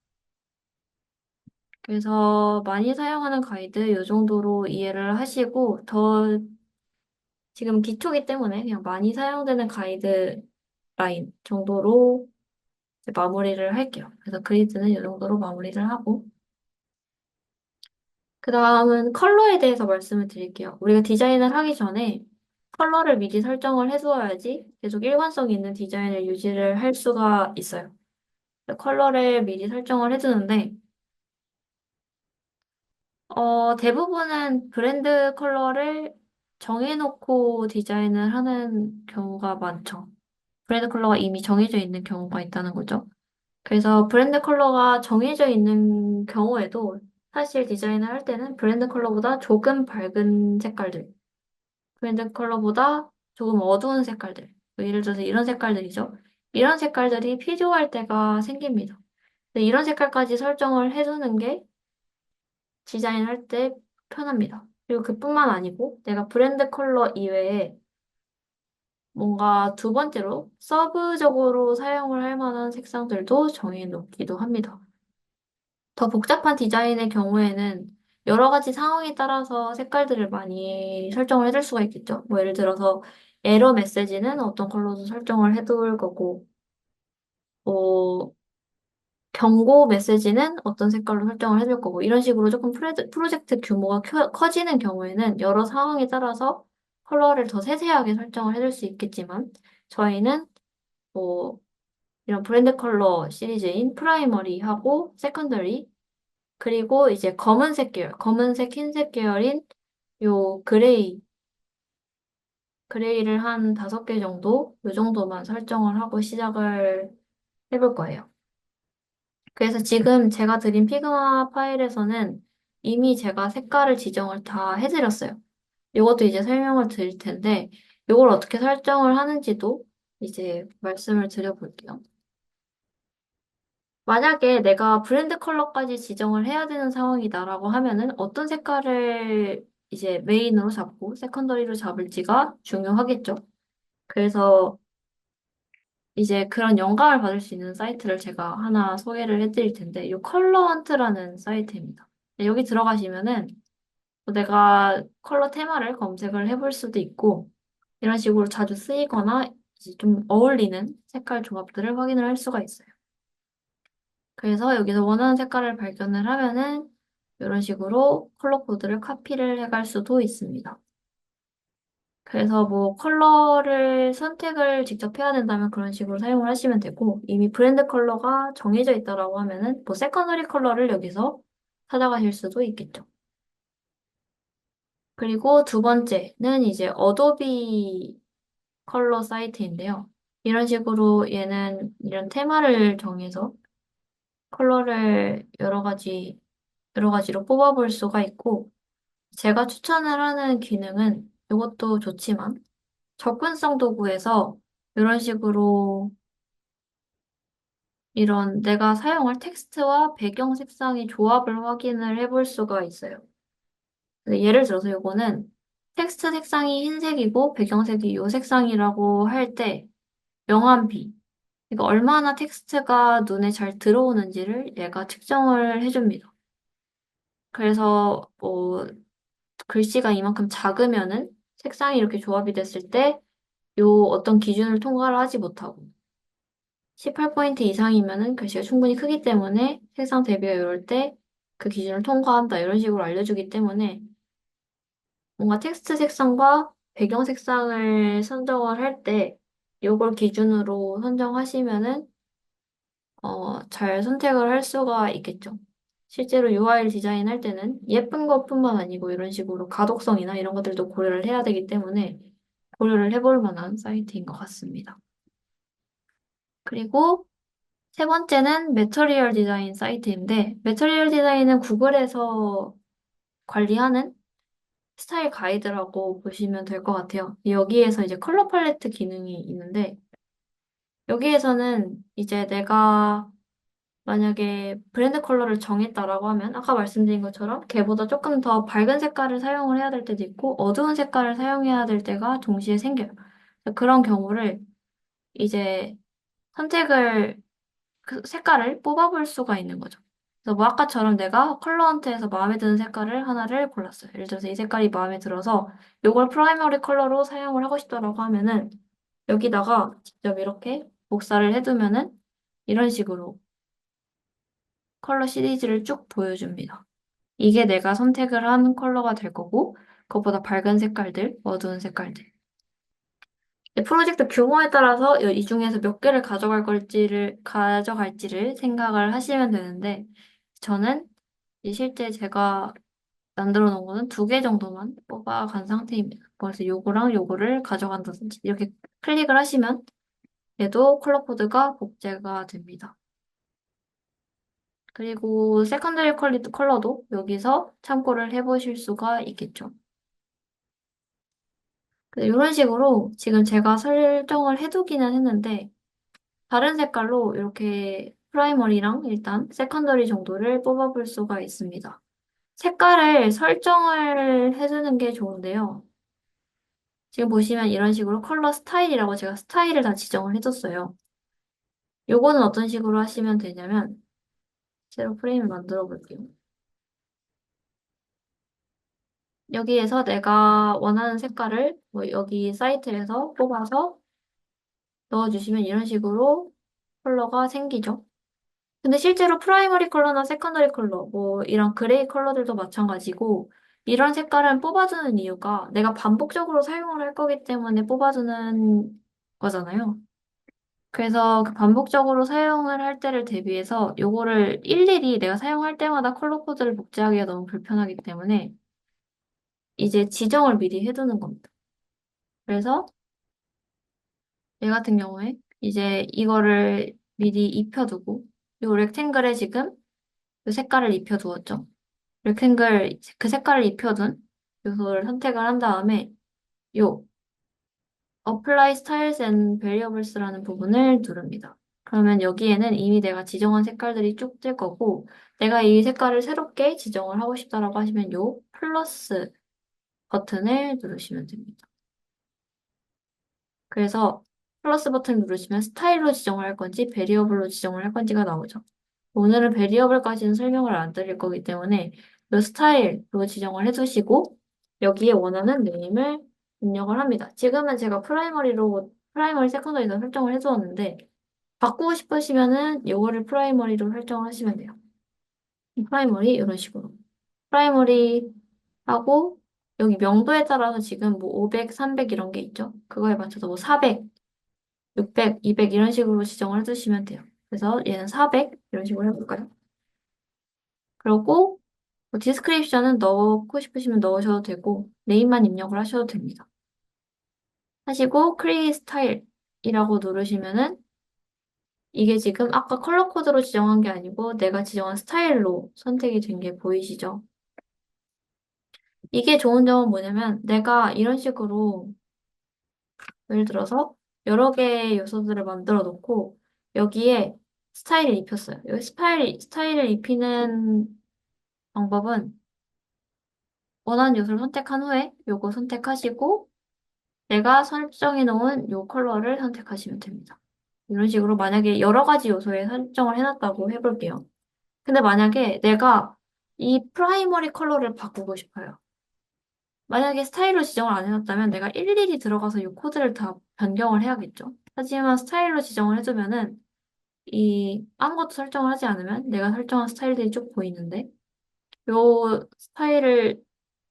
그래서 많이 사용하는 가이드 이 정도로 이해를 하시고 더 지금 기초기 때문에 그냥 많이 사용되는 가이드 라인 정도로 이제 마무리를 할게요. 그래서 그리드는 이 정도로 마무리를 하고 그 다음은 컬러에 대해서 말씀을 드릴게요. 우리가 디자인을 하기 전에 컬러를 미리 설정을 해두어야지 계속 일관성 있는 디자인을 유지를 할 수가 있어요. 컬러를 미리 설정을 해두는데 대부분은 브랜드 컬러를 정해놓고 디자인을 하는 경우가 많죠. 브랜드 컬러가 이미 정해져 있는 경우가 있다는 거죠. 그래서 브랜드 컬러가 정해져 있는 경우에도 사실 디자인을 할 때는 브랜드 컬러보다 조금 밝은 색깔들, 브랜드 컬러보다 조금 어두운 색깔들, 뭐 예를 들어서 이런 색깔들이죠. 이런 색깔들이 필요할 때가 생깁니다. 근데 이런 색깔까지 설정을 해두는 게 디자인할 때 편합니다. 그리고 그뿐만 아니고 내가 브랜드 컬러 이외에 뭔가 두 번째로 서브적으로 사용을 할 만한 색상들도 정해놓기도 합니다. 더 복잡한 디자인의 경우에는 여러 가지 상황에 따라서 색깔들을 많이 설정을 해줄 수가 있겠죠. 뭐 예를 들어서 에러 메시지는 어떤 컬러도 설정을 해둘 거고, 뭐 경고 메시지는 어떤 색깔로 설정을 해줄 거고, 이런 식으로 조금 프로젝트 규모가 커지는 경우에는 여러 상황에 따라서 컬러를 더 세세하게 설정을 해줄 수 있겠지만, 저희는 뭐 이런 브랜드 컬러 시리즈인 프라이머리하고 세컨더리, 그리고 이제 검은색 계열, 검은색, 흰색 계열인 요 그레이를 한 5개 정도, 요 정도만 설정을 하고 시작을 해볼 거예요. 그래서 지금 제가 드린 피그마 파일에서는 이미 제가 색깔을 지정을 다 해드렸어요. 이것도 이제 설명을 드릴 텐데, 이걸 어떻게 설정을 하는지도 이제 말씀을 드려볼게요. 만약에 내가 브랜드 컬러까지 지정을 해야 되는 상황이다라고 하면은 어떤 색깔을 이제 메인으로 잡고 세컨더리로 잡을지가 중요하겠죠. 그래서 이제 그런 영감을 받을 수 있는 사이트를 제가 하나 소개를 해드릴 텐데, 이 컬러 헌트라는 사이트입니다. 네, 여기 들어가시면은 뭐 내가 컬러 테마를 검색을 해볼 수도 있고, 이런 식으로 자주 쓰이거나 이제 좀 어울리는 색깔 조합들을 확인을 할 수가 있어요. 그래서 여기서 원하는 색깔을 발견을 하면은 이런 식으로 컬러 코드를 카피를 해갈 수도 있습니다. 그래서 뭐 컬러를 선택을 직접 해야 된다면 그런 식으로 사용을 하시면 되고 이미 브랜드 컬러가 정해져 있다라고 하면은 뭐 세컨더리 컬러를 여기서 찾아가실 수도 있겠죠. 그리고 두 번째는 이제 어도비 컬러 사이트인데요. 이런 식으로 얘는 이런 테마를 정해서 컬러를 여러 가지로 뽑아볼 수가 있고 제가 추천을 하는 기능은 이것도 좋지만 접근성 도구에서 이런 식으로 이런 내가 사용할 텍스트와 배경 색상의 조합을 확인을 해볼 수가 있어요. 예를 들어서 이거는 텍스트 색상이 흰색이고 배경색이 이 색상이라고 할 때 명암비, 이거 얼마나 텍스트가 눈에 잘 들어오는지를 얘가 측정을 해줍니다. 그래서 뭐 글씨가 이만큼 작으면은 색상이 이렇게 조합이 됐을 때 요 어떤 기준을 통과를 하지 못하고 18포인트 이상이면은 글씨가 충분히 크기 때문에 색상 대비가 이럴 때 그 기준을 통과한다 이런 식으로 알려주기 때문에 뭔가 텍스트 색상과 배경 색상을 선정을 할 때 요걸 기준으로 선정하시면은 잘 선택을 할 수가 있겠죠. 실제로 UI 디자인할 때는 예쁜 것뿐만 아니고 이런 식으로 가독성이나 이런 것들도 고려를 해야 되기 때문에 고려를 해볼 만한 사이트인 것 같습니다. 그리고 세 번째는 매터리얼 디자인 사이트인데, 매터리얼 디자인은 구글에서 관리하는 스타일 가이드라고 보시면 될 것 같아요. 여기에서 이제 컬러 팔레트 기능이 있는데, 여기에서는 이제 내가 만약에 브랜드 컬러를 정했다라고 하면, 아까 말씀드린 것처럼 걔보다 조금 더 밝은 색깔을 사용을 해야 될 때도 있고, 어두운 색깔을 사용해야 될 때가 동시에 생겨요. 그런 경우를 이제 선택을 그 색깔을 뽑아볼 수가 있는 거죠. 그래서 뭐 아까처럼 내가 컬러 헌트에서 마음에 드는 색깔을 하나를 골랐어요. 예를 들어서 이 색깔이 마음에 들어서 이걸 프라이머리 컬러로 사용을 하고 싶다라고 하면은 여기다가 직접 이렇게 복사를 해두면은 이런 식으로 컬러 시리즈를 쭉 보여줍니다. 이게 내가 선택을 한 컬러가 될 거고 그것보다 밝은 색깔들, 어두운 색깔들. 프로젝트 규모에 따라서 이 중에서 몇 개를 가져갈지를 생각을 하시면 되는데, 저는 이 실제 제가 만들어 놓은 거는 두 개 정도만 뽑아간 상태입니다. 그래서 요거랑 요거를 가져간다든지, 이렇게 클릭을 하시면 얘도 컬러 코드가 복제가 됩니다. 그리고 세컨더리 컬러도 여기서 참고를 해보실 수가 있겠죠. 이런 식으로 지금 제가 설정을 해두기는 했는데, 다른 색깔로 이렇게 프라이머리랑 일단 세컨더리 정도를 뽑아볼 수가 있습니다. 색깔을 설정을 해주는 게 좋은데요. 지금 보시면 이런 식으로 컬러 스타일이라고 제가 스타일을 다 지정을 해줬어요. 요거는 어떤 식으로 하시면 되냐면 새로 프레임을 만들어 볼게요. 여기에서 내가 원하는 색깔을 뭐 여기 사이트에서 뽑아서 넣어주시면 이런 식으로 컬러가 생기죠. 근데 실제로 프라이머리 컬러나 세컨더리 컬러, 뭐 이런 그레이 컬러들도 마찬가지고 이런 색깔은 뽑아주는 이유가 내가 반복적으로 사용을 할 거기 때문에 뽑아주는 거잖아요. 그래서 그 반복적으로 사용을 할 때를 대비해서 요거를 일일이 내가 사용할 때마다 컬러 코드를 복제하기가 너무 불편하기 때문에 이제 지정을 미리 해두는 겁니다. 그래서 얘 같은 경우에 이제 이거를 미리 입혀두고 요 렉탱글에 지금 요 색깔을 입혀두었죠. 렉탱글 그 색깔을 입혀둔 요소를 선택을 한 다음에 요 Apply Styles and Variables라는 부분을 누릅니다. 그러면 여기에는 이미 내가 지정한 색깔들이 쭉 뜰 거고 내가 이 색깔을 새롭게 지정을 하고 싶다라고 하시면 요 플러스 버튼을 누르시면 됩니다. 그래서 플러스 버튼 누르시면 스타일로 지정을 할 건지 베리어블로 지정을 할 건지가 나오죠. 오늘은 베리어블까지는 설명을 안 드릴 거기 때문에 이 스타일로 지정을 해두시고 여기에 원하는 네임을 입력을 합니다. 지금은 제가 프라이머리 세컨더리로 설정을 해두었는데 바꾸고 싶으시면은 이거를 프라이머리로 설정을 하시면 돼요. 프라이머리 이런 식으로. 프라이머리 하고 여기 명도에 따라서 지금 뭐 500, 300 이런 게 있죠. 그거에 맞춰서 뭐 400, 600, 200 이런 식으로 지정을 해두시면 돼요. 그래서 얘는 400 이런 식으로 해볼까요? 그리고 뭐 디스크립션은 넣고 싶으시면 넣으셔도 되고 네임만 입력을 하셔도 됩니다. 하시고 크리에이트 스타일이라고 누르시면은 이게 지금 아까 컬러 코드로 지정한 게 아니고 내가 지정한 스타일로 선택이 된 게 보이시죠? 이게 좋은 점은 뭐냐면 내가 이런 식으로 예를 들어서 여러 개의 요소들을 만들어 놓고 여기에 스타일을 입혔어요. 여기 스타일을 입히는 방법은 원하는 요소를 선택한 후에 요거 선택하시고 내가 설정해 놓은 요 컬러를 선택하시면 됩니다. 이런 식으로 만약에 여러 가지 요소에 설정을 해놨다고 해볼게요. 근데 만약에 내가 이 프라이머리 컬러를 바꾸고 싶어요. 만약에 스타일로 지정을 안 해놨다면 내가 일일이 들어가서 이 코드를 다 변경을 해야겠죠. 하지만 스타일로 지정을 해두면은 이 아무것도 설정을 하지 않으면 내가 설정한 스타일들이 쭉 보이는데 요 스타일을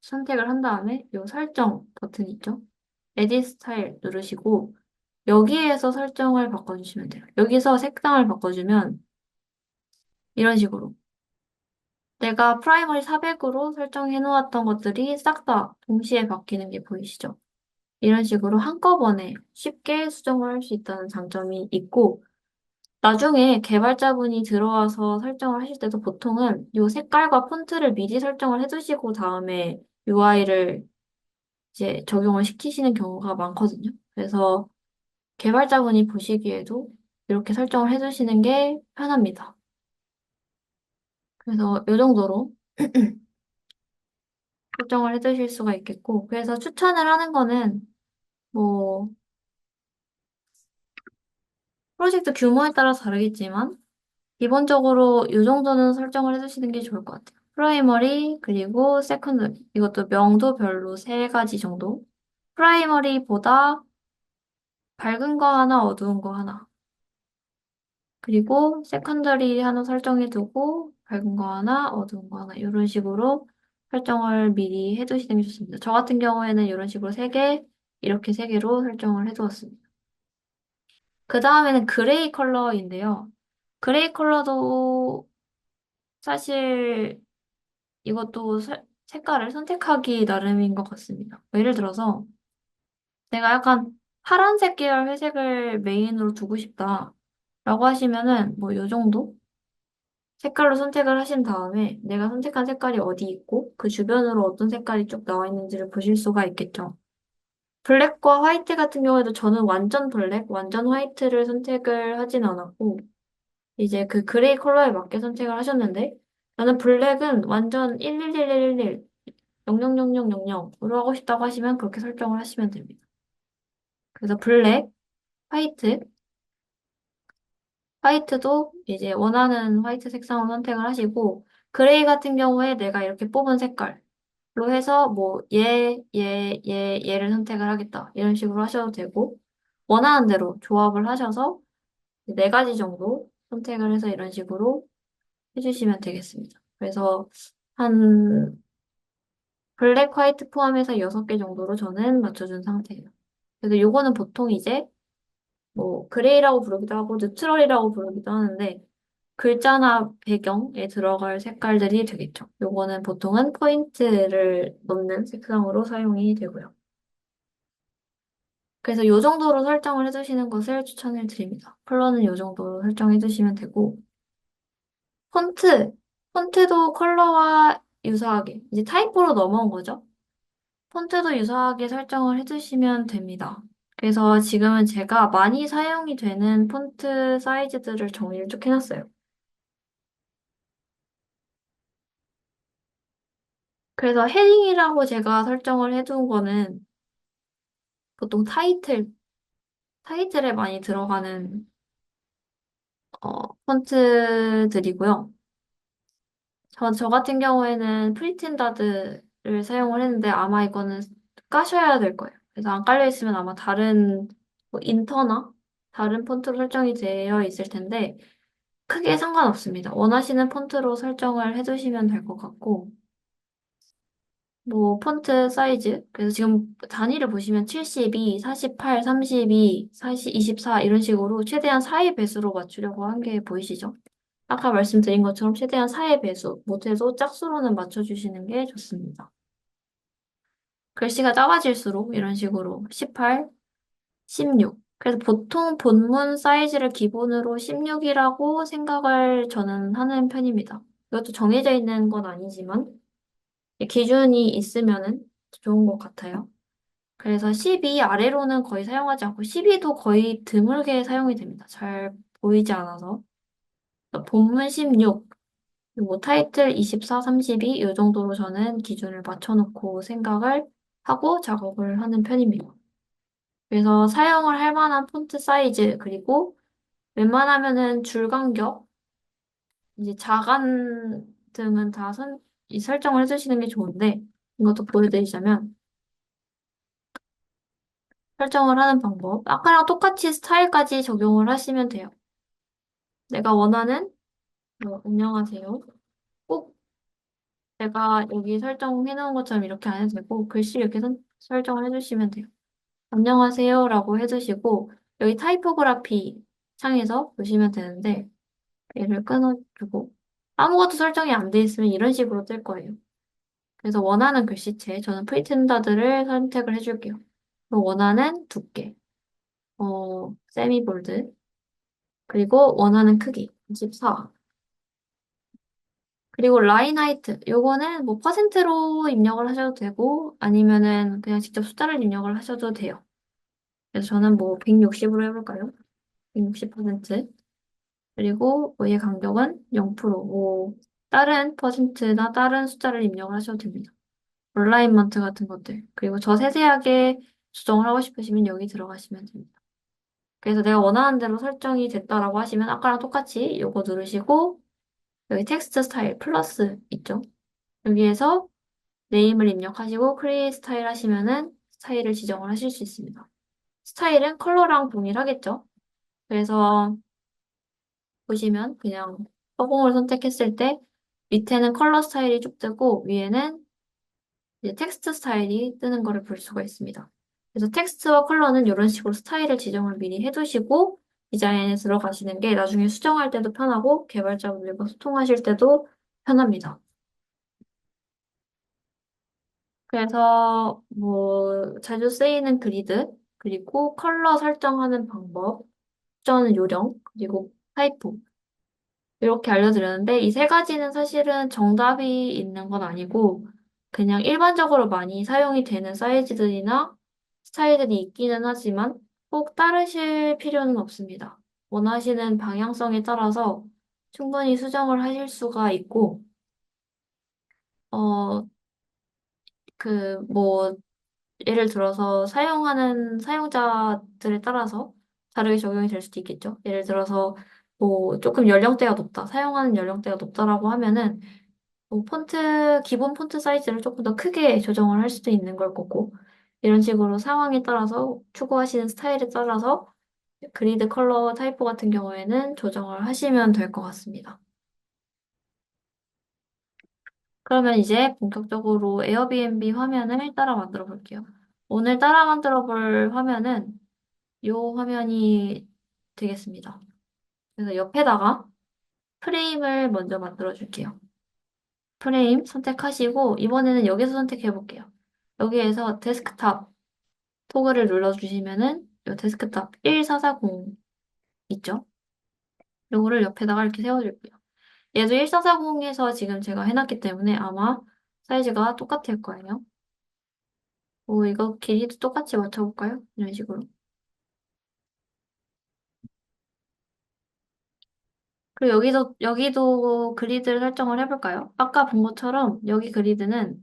선택을 한 다음에 요 설정 버튼 있죠? 에딧 스타일 누르시고 여기에서 설정을 바꿔주시면 돼요. 여기서 색상을 바꿔주면 이런 식으로 내가 프라이머리 400으로 설정해 놓았던 것들이 싹 다 동시에 바뀌는 게 보이시죠? 이런 식으로 한꺼번에 쉽게 수정을 할 수 있다는 장점이 있고 나중에 개발자분이 들어와서 설정을 하실 때도 보통은 이 색깔과 폰트를 미리 설정을 해두시고 다음에 UI를 이제 적용을 시키시는 경우가 많거든요. 그래서 개발자분이 보시기에도 이렇게 설정을 해두시는 게 편합니다. 그래서 이 정도로 설정을 해두실 수가 있겠고, 그래서 추천을 하는 거는 뭐 프로젝트 규모에 따라 다르겠지만 기본적으로 이 정도는 설정을 해두시는 게 좋을 것 같아요. 프라이머리, 그리고 세컨더리. 이것도 명도별로 세 가지 정도. 프라이머리보다 밝은 거 하나, 어두운 거 하나. 그리고 세컨더리 하나 설정해두고 밝은 거 하나, 어두운 거 하나. 이런 식으로 설정을 미리 해두시는 게 좋습니다. 저 같은 경우에는 이런 식으로 세 개, 이렇게 세 개로 설정을 해두었습니다. 그 다음에는 그레이 컬러인데요. 그레이 컬러도 사실 이것도 색깔을 선택하기 나름인 것 같습니다. 뭐 예를 들어서 내가 약간 파란색 계열 회색을 메인으로 두고 싶다 라고 하시면은 뭐 요 정도 색깔로 선택을 하신 다음에 내가 선택한 색깔이 어디 있고 그 주변으로 어떤 색깔이 쭉 나와 있는지를 보실 수가 있겠죠. 블랙과 화이트 같은 경우에도 저는 완전 블랙, 완전 화이트를 선택을 하진 않았고 이제 그 그레이 컬러에 맞게 선택을 하셨는데 나는 블랙은 완전 11111 000000으로 하고 싶다고 하시면 그렇게 설정을 하시면 됩니다. 그래서 블랙, 화이트, 화이트도 이제 원하는 화이트 색상으로 선택을 하시고 그레이 같은 경우에 내가 이렇게 뽑은 색깔로 해서 뭐 얘를 선택을 하겠다 이런 식으로 하셔도 되고 원하는 대로 조합을 하셔서 네 가지 정도 선택을 해서 이런 식으로 해주시면 되겠습니다. 그래서 한 블랙, 화이트 포함해서 6개 정도로 저는 맞춰준 상태예요. 그래서 요거는 보통 이제 뭐 그레이라고 부르기도 하고 뉴트럴이라고 부르기도 하는데 글자나 배경에 들어갈 색깔들이 되겠죠. 요거는 보통은 포인트를 넣는 색상으로 사용이 되고요. 그래서 요 정도로 설정을 해주시는 것을 추천을 드립니다. 컬러는 요 정도로 설정해 주시면 되고 폰트, 폰트도 컬러와 유사하게 이제 타입으로 넘어온 거죠. 폰트도 유사하게 설정을 해주시면 됩니다. 그래서 지금은 제가 많이 사용이 되는 폰트 사이즈들을 정리를 쭉 해놨어요. 그래서 헤딩이라고 제가 설정을 해둔 거는 보통 타이틀에 많이 들어가는 폰트들이고요. 저 같은 경우에는 프리틴다드를 사용을 했는데 아마 이거는 까셔야 될 거예요. 그래서 안 깔려 있으면 아마 다른 뭐 인터나 다른 폰트로 설정이 되어 있을 텐데 크게 상관없습니다. 원하시는 폰트로 설정을 해두시면 될 것 같고 뭐 폰트 사이즈 그래서 지금 단위를 보시면 72, 48, 32, 40, 24 이런 식으로 최대한 4의 배수로 맞추려고 한 게 보이시죠? 아까 말씀드린 것처럼 최대한 4의 배수, 못해도 짝수로는 맞춰주시는 게 좋습니다. 글씨가 작아질수록 이런 식으로 18, 16. 그래서 보통 본문 사이즈를 기본으로 16이라고 생각을 저는 하는 편입니다. 이것도 정해져 있는 건 아니지만 기준이 있으면은 좋은 것 같아요. 그래서 12 아래로는 거의 사용하지 않고 12도 거의 드물게 사용이 됩니다. 잘 보이지 않아서. 본문 16, 그리고 타이틀 24, 32, 이 정도로 저는 기준을 맞춰놓고 생각을 하고 작업을 하는 편입니다. 그래서 사용을 할 만한 폰트 사이즈, 그리고 웬만하면은 줄 간격, 이제 자간 등은 다 이 설정을 해주시는 게 좋은데, 이것도 보여드리자면, 설정을 하는 방법. 아까랑 똑같이 스타일까지 적용을 하시면 돼요. 내가 원하는, 뭐, 안녕하세요. 꼭 제가 여기 설정해 놓은 것처럼 이렇게 안 해도 되고, 글씨 이렇게 설정을 해주시면 돼요. 안녕하세요 라고 해주시고, 여기 타이포그라피 창에서 보시면 되는데, 얘를 끊어주고, 아무것도 설정이 안 돼 있으면 이런 식으로 뜰 거예요. 그래서 원하는 글씨체, 저는 프리텐더드를 선택을 해줄게요. 원하는 두께, 세미볼드, 그리고 원하는 크기, 24. 그리고 라인 하이트, 요거는 뭐 퍼센트로 입력을 하셔도 되고, 아니면은 그냥 직접 숫자를 입력을 하셔도 돼요. 그래서 저는 뭐 160으로 해볼까요? 160%. 그리고 뭐의 간격은 0%, 뭐 다른 퍼센트나 다른 숫자를 입력을 하셔도 됩니다. 얼라인먼트 같은 것들. 그리고 저 세세하게 조정을 하고 싶으시면 여기 들어가시면 됩니다. 그래서 내가 원하는 대로 설정이 됐다라고 하시면 아까랑 똑같이 요거 누르시고 여기 텍스트 스타일 플러스 있죠? 여기에서 네임을 입력하시고 크리에이트 스타일 하시면은 스타일을 지정을 하실 수 있습니다. 스타일은 컬러랑 동일하겠죠? 그래서 보시면 그냥 허공을 선택했을 때 밑에는 컬러 스타일이 쭉 뜨고 위에는 이제 텍스트 스타일이 뜨는 거를 볼 수가 있습니다. 그래서 텍스트와 컬러는 이런 식으로 스타일을 지정을 미리 해두시고 디자인에 들어가시는 게 나중에 수정할 때도 편하고 개발자분들과 소통하실 때도 편합니다. 그래서 뭐 자주 쓰이는 그리드, 그리고 컬러 설정하는 방법, 전 요령, 그리고 타이포 이렇게 알려드렸는데 이 세 가지는 사실은 정답이 있는 건 아니고 그냥 일반적으로 많이 사용이 되는 사이즈들이나 스타일들이 있기는 하지만 꼭 따르실 필요는 없습니다. 원하시는 방향성에 따라서 충분히 수정을 하실 수가 있고 어, 뭐 예를 들어서 사용하는 사용자들에 따라서 다르게 적용이 될 수도 있겠죠. 예를 들어서 뭐 조금 연령대가 높다, 사용하는 연령대가 높다라고 하면은 뭐 기본 폰트 사이즈를 조금 더 크게 조정을 할 수도 있는 걸 거고 이런 식으로 상황에 따라서 추구하시는 스타일에 따라서 그리드 컬러 타이프 같은 경우에는 조정을 하시면 될 것 같습니다. 그러면 이제 본격적으로 에어비앤비 화면을 따라 만들어 볼게요. 오늘 따라 만들어 볼 화면은 이 화면이 되겠습니다. 그래서 옆에다가 프레임을 먼저 만들어 줄게요. 프레임 선택하시고 이번에는 여기서 선택해 볼게요. 여기에서 데스크탑 토글을 눌러주시면은 이 데스크탑 1440 있죠? 요거를 옆에다가 이렇게 세워줄게요. 얘도 1440에서 지금 제가 해놨기 때문에 아마 사이즈가 똑같을 거예요. 이거 길이도 똑같이 맞춰볼까요? 이런 식으로. 그리고 여기도 그리드를 설정을 해볼까요? 아까 본 것처럼 여기 그리드는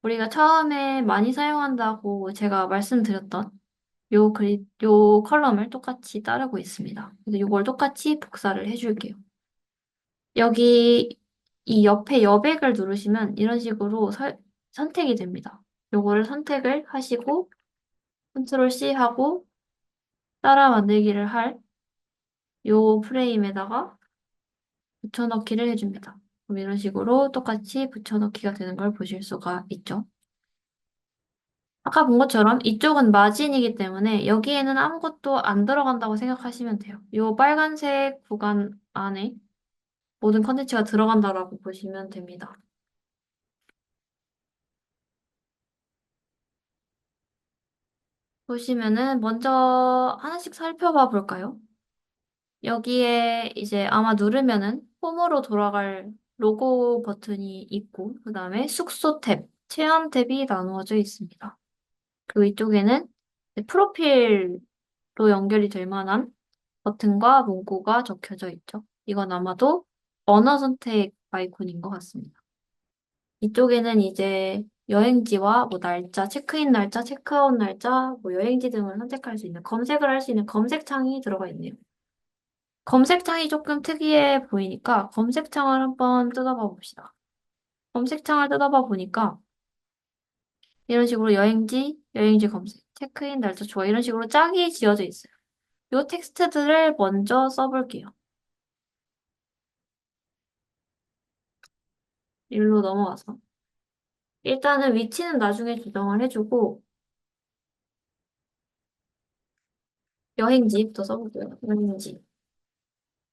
우리가 처음에 많이 사용한다고 제가 말씀드렸던 요 컬럼을 똑같이 따르고 있습니다. 그래서 요걸 똑같이 복사를 해줄게요. 여기 이 옆에 여백을 누르시면 이런 식으로 선택이 됩니다. 요거를 선택을 하시고 컨트롤 C 하고 따라 만들기를 할 요 프레임에다가 붙여넣기를 해줍니다. 그럼 이런 식으로 똑같이 붙여넣기가 되는 걸 보실 수가 있죠. 아까 본 것처럼 이쪽은 마진이기 때문에 여기에는 아무것도 안 들어간다고 생각하시면 돼요. 이 빨간색 구간 안에 모든 컨텐츠가 들어간다라고 보시면 됩니다. 보시면은 먼저 하나씩 살펴봐 볼까요? 여기에 이제 아마 누르면은 홈으로 돌아갈 로고 버튼이 있고 그 다음에 숙소 탭, 체험 탭이 나누어져 있습니다. 그 이쪽에는 프로필로 연결이 될 만한 버튼과 문구가 적혀져 있죠. 이건 아마도 언어 선택 아이콘인 것 같습니다. 이쪽에는 이제 여행지와 뭐 날짜, 체크인 날짜, 체크아웃 날짜, 뭐 여행지 등을 선택할 수 있는 검색을 할 수 있는 검색창이 들어가 있네요. 검색창이 조금 특이해 보이니까 검색창을 한번 뜯어봐 봅시다. 검색창을 뜯어봐 보니까 이런 식으로 여행지 검색, 체크인 날짜 좋아 이런 식으로 짝이 지어져 있어요. 이 텍스트들을 먼저 써볼게요. 일로 넘어와서. 일단은 위치는 나중에 조정을 해주고, 여행지부터 써볼게요. 여행지.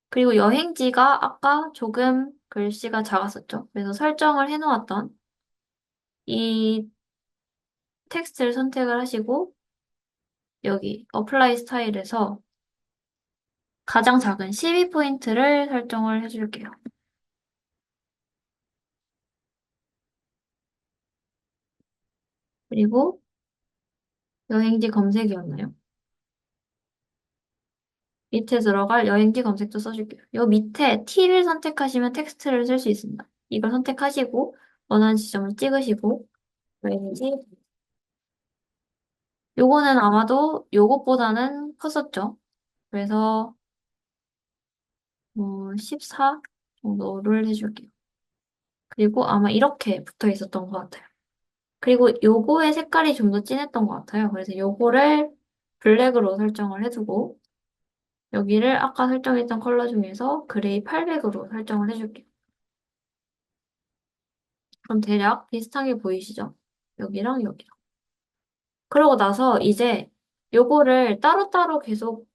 그리고 여행지가 아까 조금 글씨가 작았었죠. 그래서 설정을 해놓았던 이 텍스트를 선택을 하시고, 여기 어플라이 스타일에서 가장 작은 12포인트를 설정을 해줄게요. 그리고 여행지 검색이었나요? 밑에 들어갈 여행지 검색도 써줄게요. 요 밑에 T를 선택하시면 텍스트를 쓸 수 있습니다. 이걸 선택하시고 원하는 지점을 찍으시고 여행지 요거는 아마도 요것보다는 컸었죠. 그래서 14 정도를 해줄게요. 그리고 아마 이렇게 붙어 있었던 것 같아요. 그리고 요거의 색깔이 좀 더 진했던 것 같아요. 그래서 요거를 블랙으로 설정을 해두고 여기를 아까 설정했던 컬러 중에서 그레이 800으로 설정을 해줄게요. 그럼 대략 비슷하게 보이시죠? 여기랑 여기랑. 그러고 나서 이제 요거를 따로따로 계속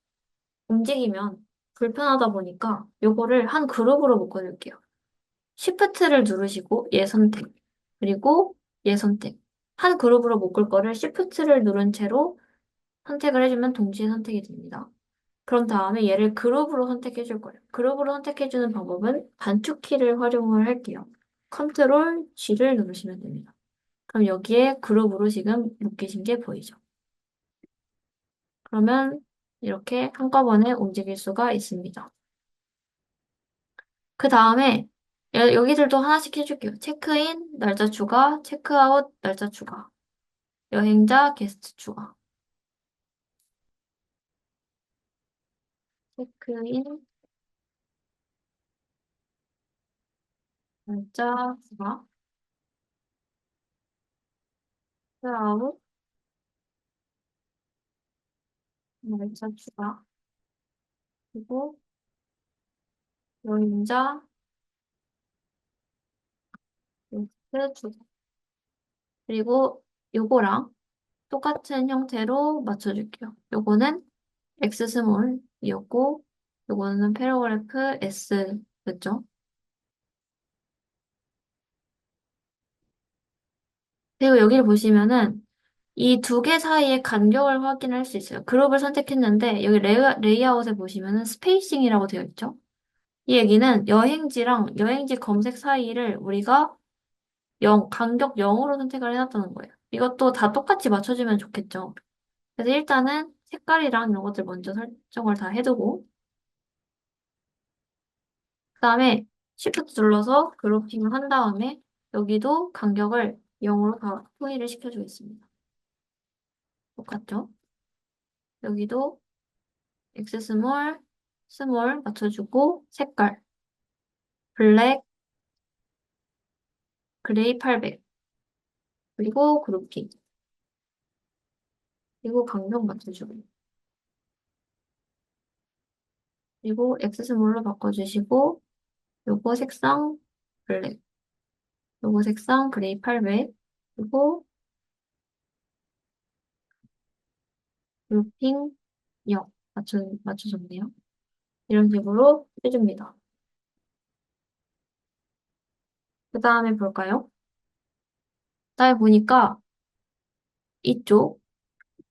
움직이면 불편하다 보니까 요거를 한 그룹으로 묶어줄게요. Shift를 누르시고 얘 선택. 그리고 얘 선택. 한 그룹으로 묶을 거를 Shift를 누른 채로 선택을 해주면 동시에 선택이 됩니다. 그런 다음에 얘를 그룹으로 선택해 줄 거예요. 그룹으로 선택해 주는 방법은 단축키를 활용을 할게요. 컨트롤 G를 누르시면 됩니다. 그럼 여기에 그룹으로 지금 묶이신 게 보이죠? 그러면 이렇게 한꺼번에 움직일 수가 있습니다. 그 다음에 여기들도 하나씩 해줄게요. 체크인, 날짜 추가, 체크아웃, 날짜 추가, 여행자, 게스트 추가. 체크인, 날짜 추가, 체크아웃, 날짜 추가, 그리고 여행자, 게스트 추가. 그리고 요거랑 똑같은 형태로 맞춰줄게요. 요거는 X 스몰이었고, 요거는 패러그래프 S였죠. 그리고 여기를 보시면은 이 두 개 사이의 간격을 확인할 수 있어요. 그룹을 선택했는데 여기 레이아웃에 보시면은 스페이싱이라고 되어 있죠. 이 얘기는 여행지랑 여행지 검색 사이를 우리가 간격 0으로 선택을 해놨다는 거예요. 이것도 다 똑같이 맞춰주면 좋겠죠. 그래서 일단은 색깔이랑 이런 것들 먼저 설정을 다 해두고 그다음에 Shift 눌러서 그룹핑을 한 다음에 여기도 간격을 0으로 다 통일을 시켜주겠습니다. 똑같죠? 여기도 X 스몰 맞춰주고 색깔 블랙, 그레이 800 그리고 그룹핑 그리고 강경 맞춰주고 그리고 X 스몰로 바꿔주시고 요거 색상 블랙 요거 색상 그레이 800 그리고 그룹핑 0 맞춰줬네요. 이런 식으로 해줍니다. 그 다음에 볼까요? 그다음에 보니까 이쪽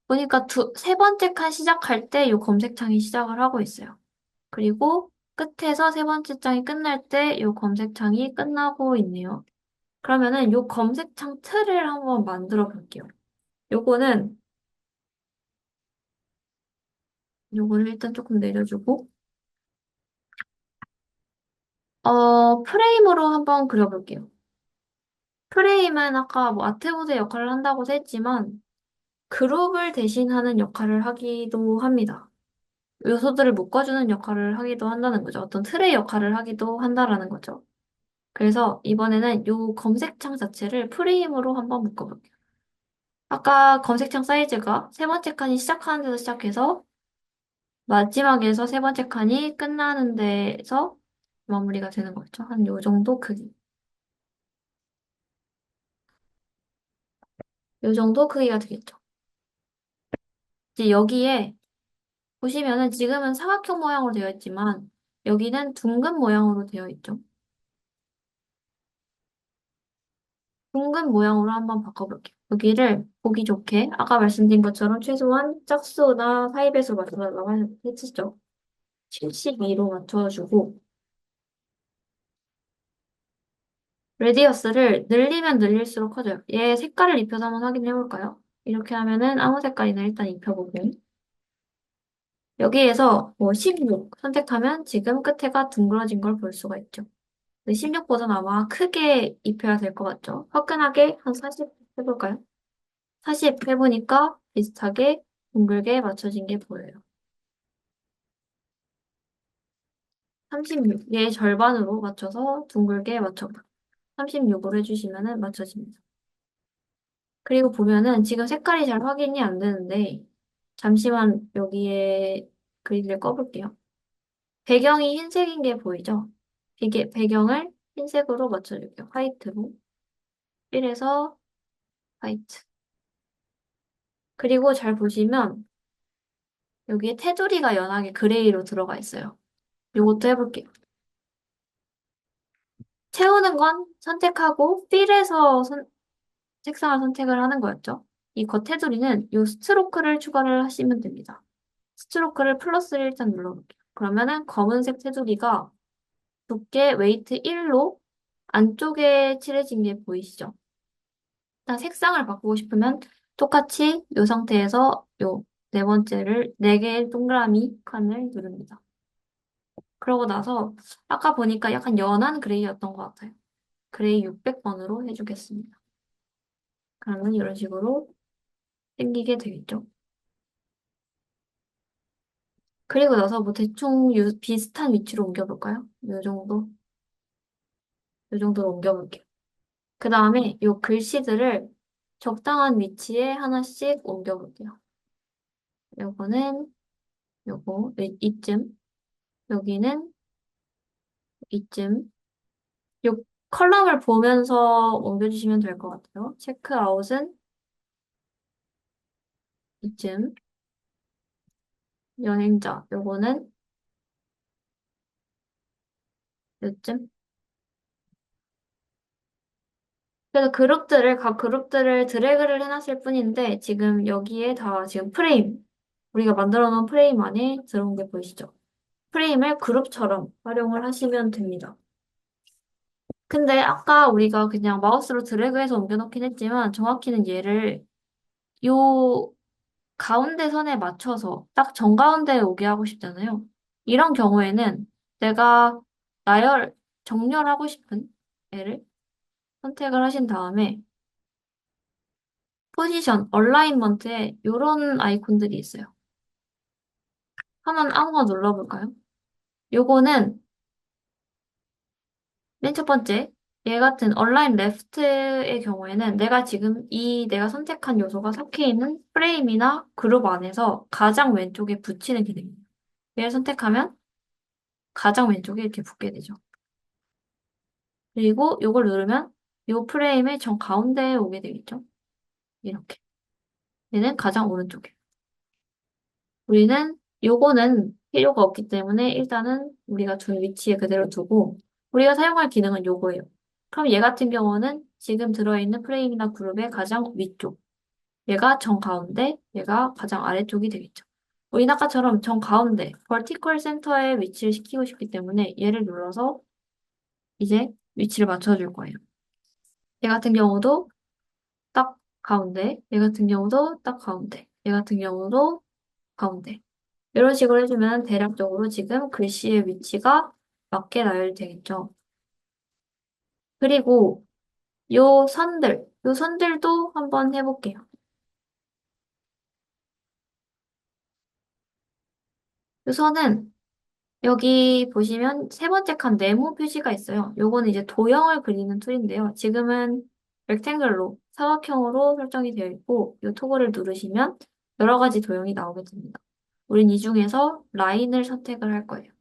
보니까 세 번째 칸 시작할 때 이 검색창이 시작을 하고 있어요. 그리고 끝에서 세 번째 장이 끝날 때 이 검색창이 끝나고 있네요. 그러면은 이 검색창 틀을 한번 만들어 볼게요. 요거는 요거를 일단 조금 내려주고 프레임으로 한번 그려볼게요. 프레임은 아까 뭐 아트보드 역할을 한다고 했지만 그룹을 대신하는 역할을 하기도 합니다. 요소들을 묶어주는 역할을 하기도 한다는 거죠. 어떤 틀의 역할을 하기도 한다라는 거죠. 그래서 이번에는 요 검색창 자체를 프레임으로 한번 묶어볼게요. 아까 검색창 사이즈가 세 번째 칸이 시작하는 데서 시작해서 마지막에서 세 번째 칸이 끝나는 데서 마무리가 되는 거죠. 한 요 정도 크기. 이 정도 크기가 되겠죠. 이제 여기에 보시면은 지금은 사각형 모양으로 되어 있지만 여기는 둥근 모양으로 되어 있죠. 둥근 모양으로 한번 바꿔볼게요. 여기를 보기 좋게 아까 말씀드린 것처럼 최소한 짝수나 사이배수 맞춰달라고 했었죠. 72로 맞춰주고 레디어스를 늘리면 늘릴수록 커져요. 얘 색깔을 입혀서 한번 확인해 볼까요? 이렇게 하면은 아무 색깔이나 일단 입혀보고 여기에서 뭐 16 선택하면 지금 끝에가 둥그러진 걸 볼 수가 있죠. 근데 16보다는 아마 크게 입혀야 될 것 같죠? 화끈하게 한 40 해볼까요? 40 해보니까 비슷하게 둥글게 맞춰진 게 보여요. 36, 얘 절반으로 맞춰서 둥글게 맞춰봐. 36으로 해주시면 맞춰집니다. 그리고 보면은 지금 색깔이 잘 확인이 안 되는데 잠시만 여기에 그리드를 꺼볼게요. 배경이 흰색인 게 보이죠? 배경을 흰색으로 맞춰줄게요. 화이트로. 1에서 화이트. 그리고 잘 보시면 여기에 테두리가 연하게 그레이로 들어가 있어요. 이것도 해볼게요. 채우는 건 선택하고 필에서 색상을 선택을 하는 거였죠. 이 겉테두리는 이 스트로크를 추가를 하시면 됩니다. 스트로크를 플러스를 일단 눌러볼게요. 그러면은 검은색 테두리가 두께 웨이트 1로 안쪽에 칠해진 게 보이시죠? 일단 색상을 바꾸고 싶으면 똑같이 이 상태에서 요 네 번째를 네 개의 동그라미 칸을 누릅니다. 그러고 나서 아까 보니까 약간 연한 그레이였던 것 같아요. 그레이 600번으로 해주겠습니다. 그러면 이런 식으로 생기게 되겠죠. 그리고 나서 뭐 대충 비슷한 위치로 옮겨볼까요? 이 정도로 옮겨볼게요. 그 다음에 이 글씨들을 적당한 위치에 하나씩 옮겨볼게요. 요거는 이쯤, 여기는 이쯤. 요 컬럼을 보면서 옮겨주시면 될 것 같아요. 체크아웃은 이쯤, 여행자, 요거는 요쯤. 그래서 각 그룹들을 드래그를 해놨을 뿐인데, 지금 여기에 다 지금 우리가 만들어 놓은 프레임 안에 들어온 게 보이시죠? 프레임을 그룹처럼 활용을 하시면 됩니다. 근데 아까 우리가 그냥 마우스로 드래그해서 옮겨놓긴 했지만, 정확히는 얘를 요 가운데 선에 맞춰서 딱 정가운데에 오게 하고 싶잖아요. 이런 경우에는 내가 나열, 정렬하고 싶은 애를 선택을 하신 다음에 포지션, 얼라인먼트에 이런 아이콘들이 있어요. 한번 아무거나 눌러볼까요? 요거는 맨 첫 번째, 얘 같은 얼라인 레프트의 경우에는 내가 지금 내가 선택한 요소가 속해 있는 프레임이나 그룹 안에서 가장 왼쪽에 붙이는 기능입니다. 얘를 선택하면 가장 왼쪽에 이렇게 붙게 되죠. 그리고 요걸 누르면 요 프레임의 정 가운데에 오게 되겠죠. 이렇게. 얘는 가장 오른쪽에. 우리는 요거는 필요가 없기 때문에 일단은 우리가 둔 위치에 그대로 두고 우리가 사용할 기능은 요거예요. 그럼 얘 같은 경우는 지금 들어있는 프레임이나 그룹의 가장 위쪽. 얘가 정가운데, 얘가 가장 아래쪽이 되겠죠. 우린 아까처럼 정가운데, vertical center에 위치를 시키고 싶기 때문에 얘를 눌러서 이제 위치를 맞춰줄 거예요. 얘 같은 경우도 딱 가운데, 얘 같은 경우도 딱 가운데, 얘 같은 경우도 가운데. 이런 식으로 해주면 대략적으로 지금 글씨의 위치가 맞게 나열되겠죠. 그리고 요 선들도 한번 해볼게요. 요 선은 여기 보시면 세 번째 칸 네모 표시가 있어요. 요거는 이제 도형을 그리는 툴인데요. 지금은 렉탱글로 사각형으로 설정이 되어 있고 요 토글을 누르시면 여러 가지 도형이 나오게 됩니다. 우린 이 중에서 라인을 선택을 할 거예요.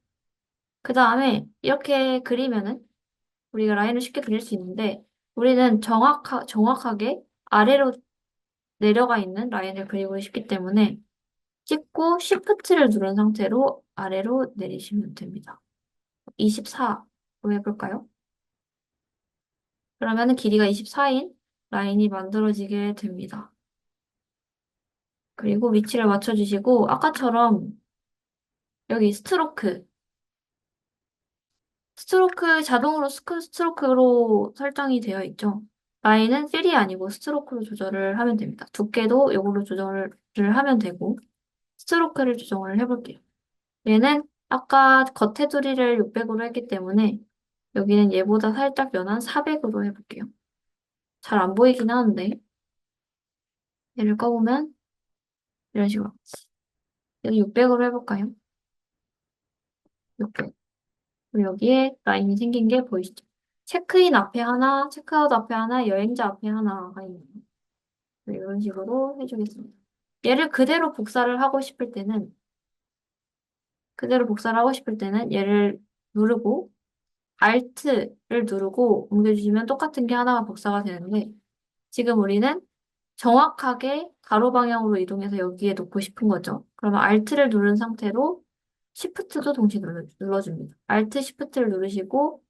그 다음에 이렇게 그리면은 우리가 라인을 쉽게 그릴 수 있는데 우리는 정확하게 아래로 내려가 있는 라인을 그리고 싶기 때문에 찍고 Shift를 누른 상태로 아래로 내리시면 됩니다. 24로 해볼까요? 그러면 길이가 24인 라인이 만들어지게 됩니다. 그리고 위치를 맞춰주시고 아까처럼 여기 스트로크 자동으로 스트로크로 설정이 되어 있죠. 라인은 필이 아니고 스트로크로 조절을 하면 됩니다. 두께도 이걸로 조절을 하면 되고 스트로크를 조정을 해볼게요. 얘는 아까 겉테두리를 600으로 했기 때문에 여기는 얘보다 살짝 연한 400으로 해볼게요. 잘 안 보이긴 하는데 얘를 꺼보면 이런 식으로 여기 600으로 해볼까요? 600. 그리고 여기에 라인이 생긴 게 보이시죠? 체크인 앞에 하나, 체크아웃 앞에 하나, 여행자 앞에 하나가 있네요. 네, 이런 식으로 해주겠습니다. 얘를 그대로 복사를 하고 싶을 때는 얘를 누르고 Alt를 누르고 옮겨주시면 똑같은 게 하나가 복사가 되는데 지금 우리는 정확하게 가로 방향으로 이동해서 여기에 놓고 싶은 거죠. 그러면 Alt를 누른 상태로 Shift도 동시에 눌러줍니다. Alt, Shift를 누르시고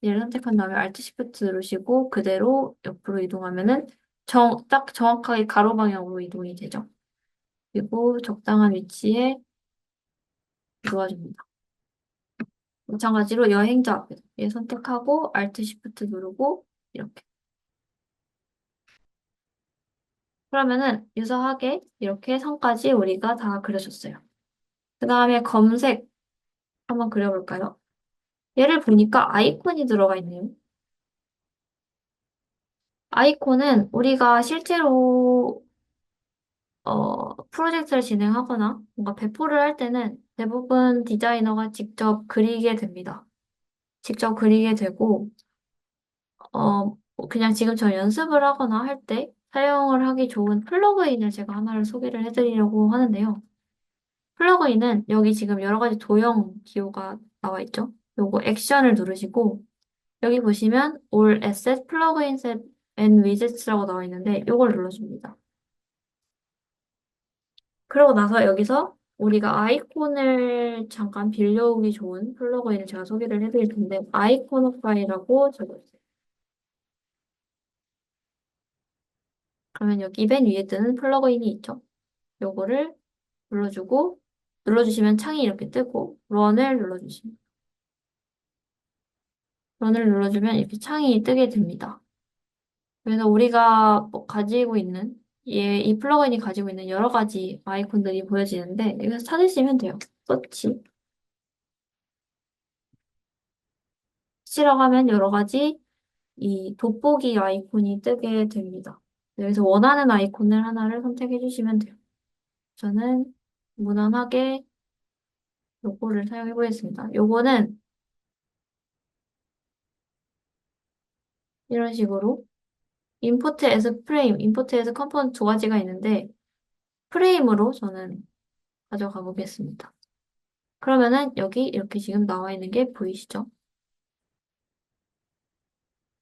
얘를 선택한 다음에 Alt, Shift 누르시고 그대로 옆으로 이동하면은 딱 정확하게 가로 방향으로 이동이 되죠. 그리고 적당한 위치에 놓아줍니다. 마찬가지로 여행자 앞에서 얘 선택하고 Alt, Shift 누르고 이렇게. 그러면은 유사하게 이렇게 선까지 우리가 다 그려줬어요. 그 다음에 검색 한번 그려볼까요? 얘를 보니까 아이콘이 들어가 있네요. 아이콘은 우리가 실제로 프로젝트를 진행하거나 뭔가 배포를 할 때는 대부분 디자이너가 직접 그리게 됩니다. 직접 그리게 되고 그냥 지금처럼 연습을 하거나 할 때 사용을 하기 좋은 플러그인을 제가 하나를 소개를 해드리려고 하는데요. 플러그인은 여기 지금 여러 가지 도형 기호가 나와 있죠. 요거 액션을 누르시고 여기 보시면 All Asset Plugins and Widgets라고 나와 있는데 요걸 눌러줍니다. 그러고 나서 여기서 우리가 아이콘을 잠깐 빌려오기 좋은 플러그인을 제가 소개를 해드릴 텐데 아이코노파이라고 적어주세요. 그러면 여기 맨 위에 뜨는 플러그인이 있죠. 요거를 눌러주시면 창이 이렇게 뜨고 런을 눌러주면 이렇게 창이 뜨게 됩니다. 그래서 우리가 뭐 가지고 있는 이 플러그인이 가지고 있는 여러 가지 아이콘들이 보여지는데 여기서 찾으시면 돼요. 서치. 서치라고 하면 여러 가지 이 돋보기 아이콘이 뜨게 됩니다. 여기서 원하는 아이콘을 하나를 선택해 주시면 돼요. 저는 무난하게 요거를 사용해 보겠습니다. 요거는 이런 식으로 임포트 as 프레임, 임포트 as 컴포넌트 두 가지가 있는데 프레임으로 저는 가져가 보겠습니다. 그러면은 여기 이렇게 지금 나와 있는 게 보이시죠?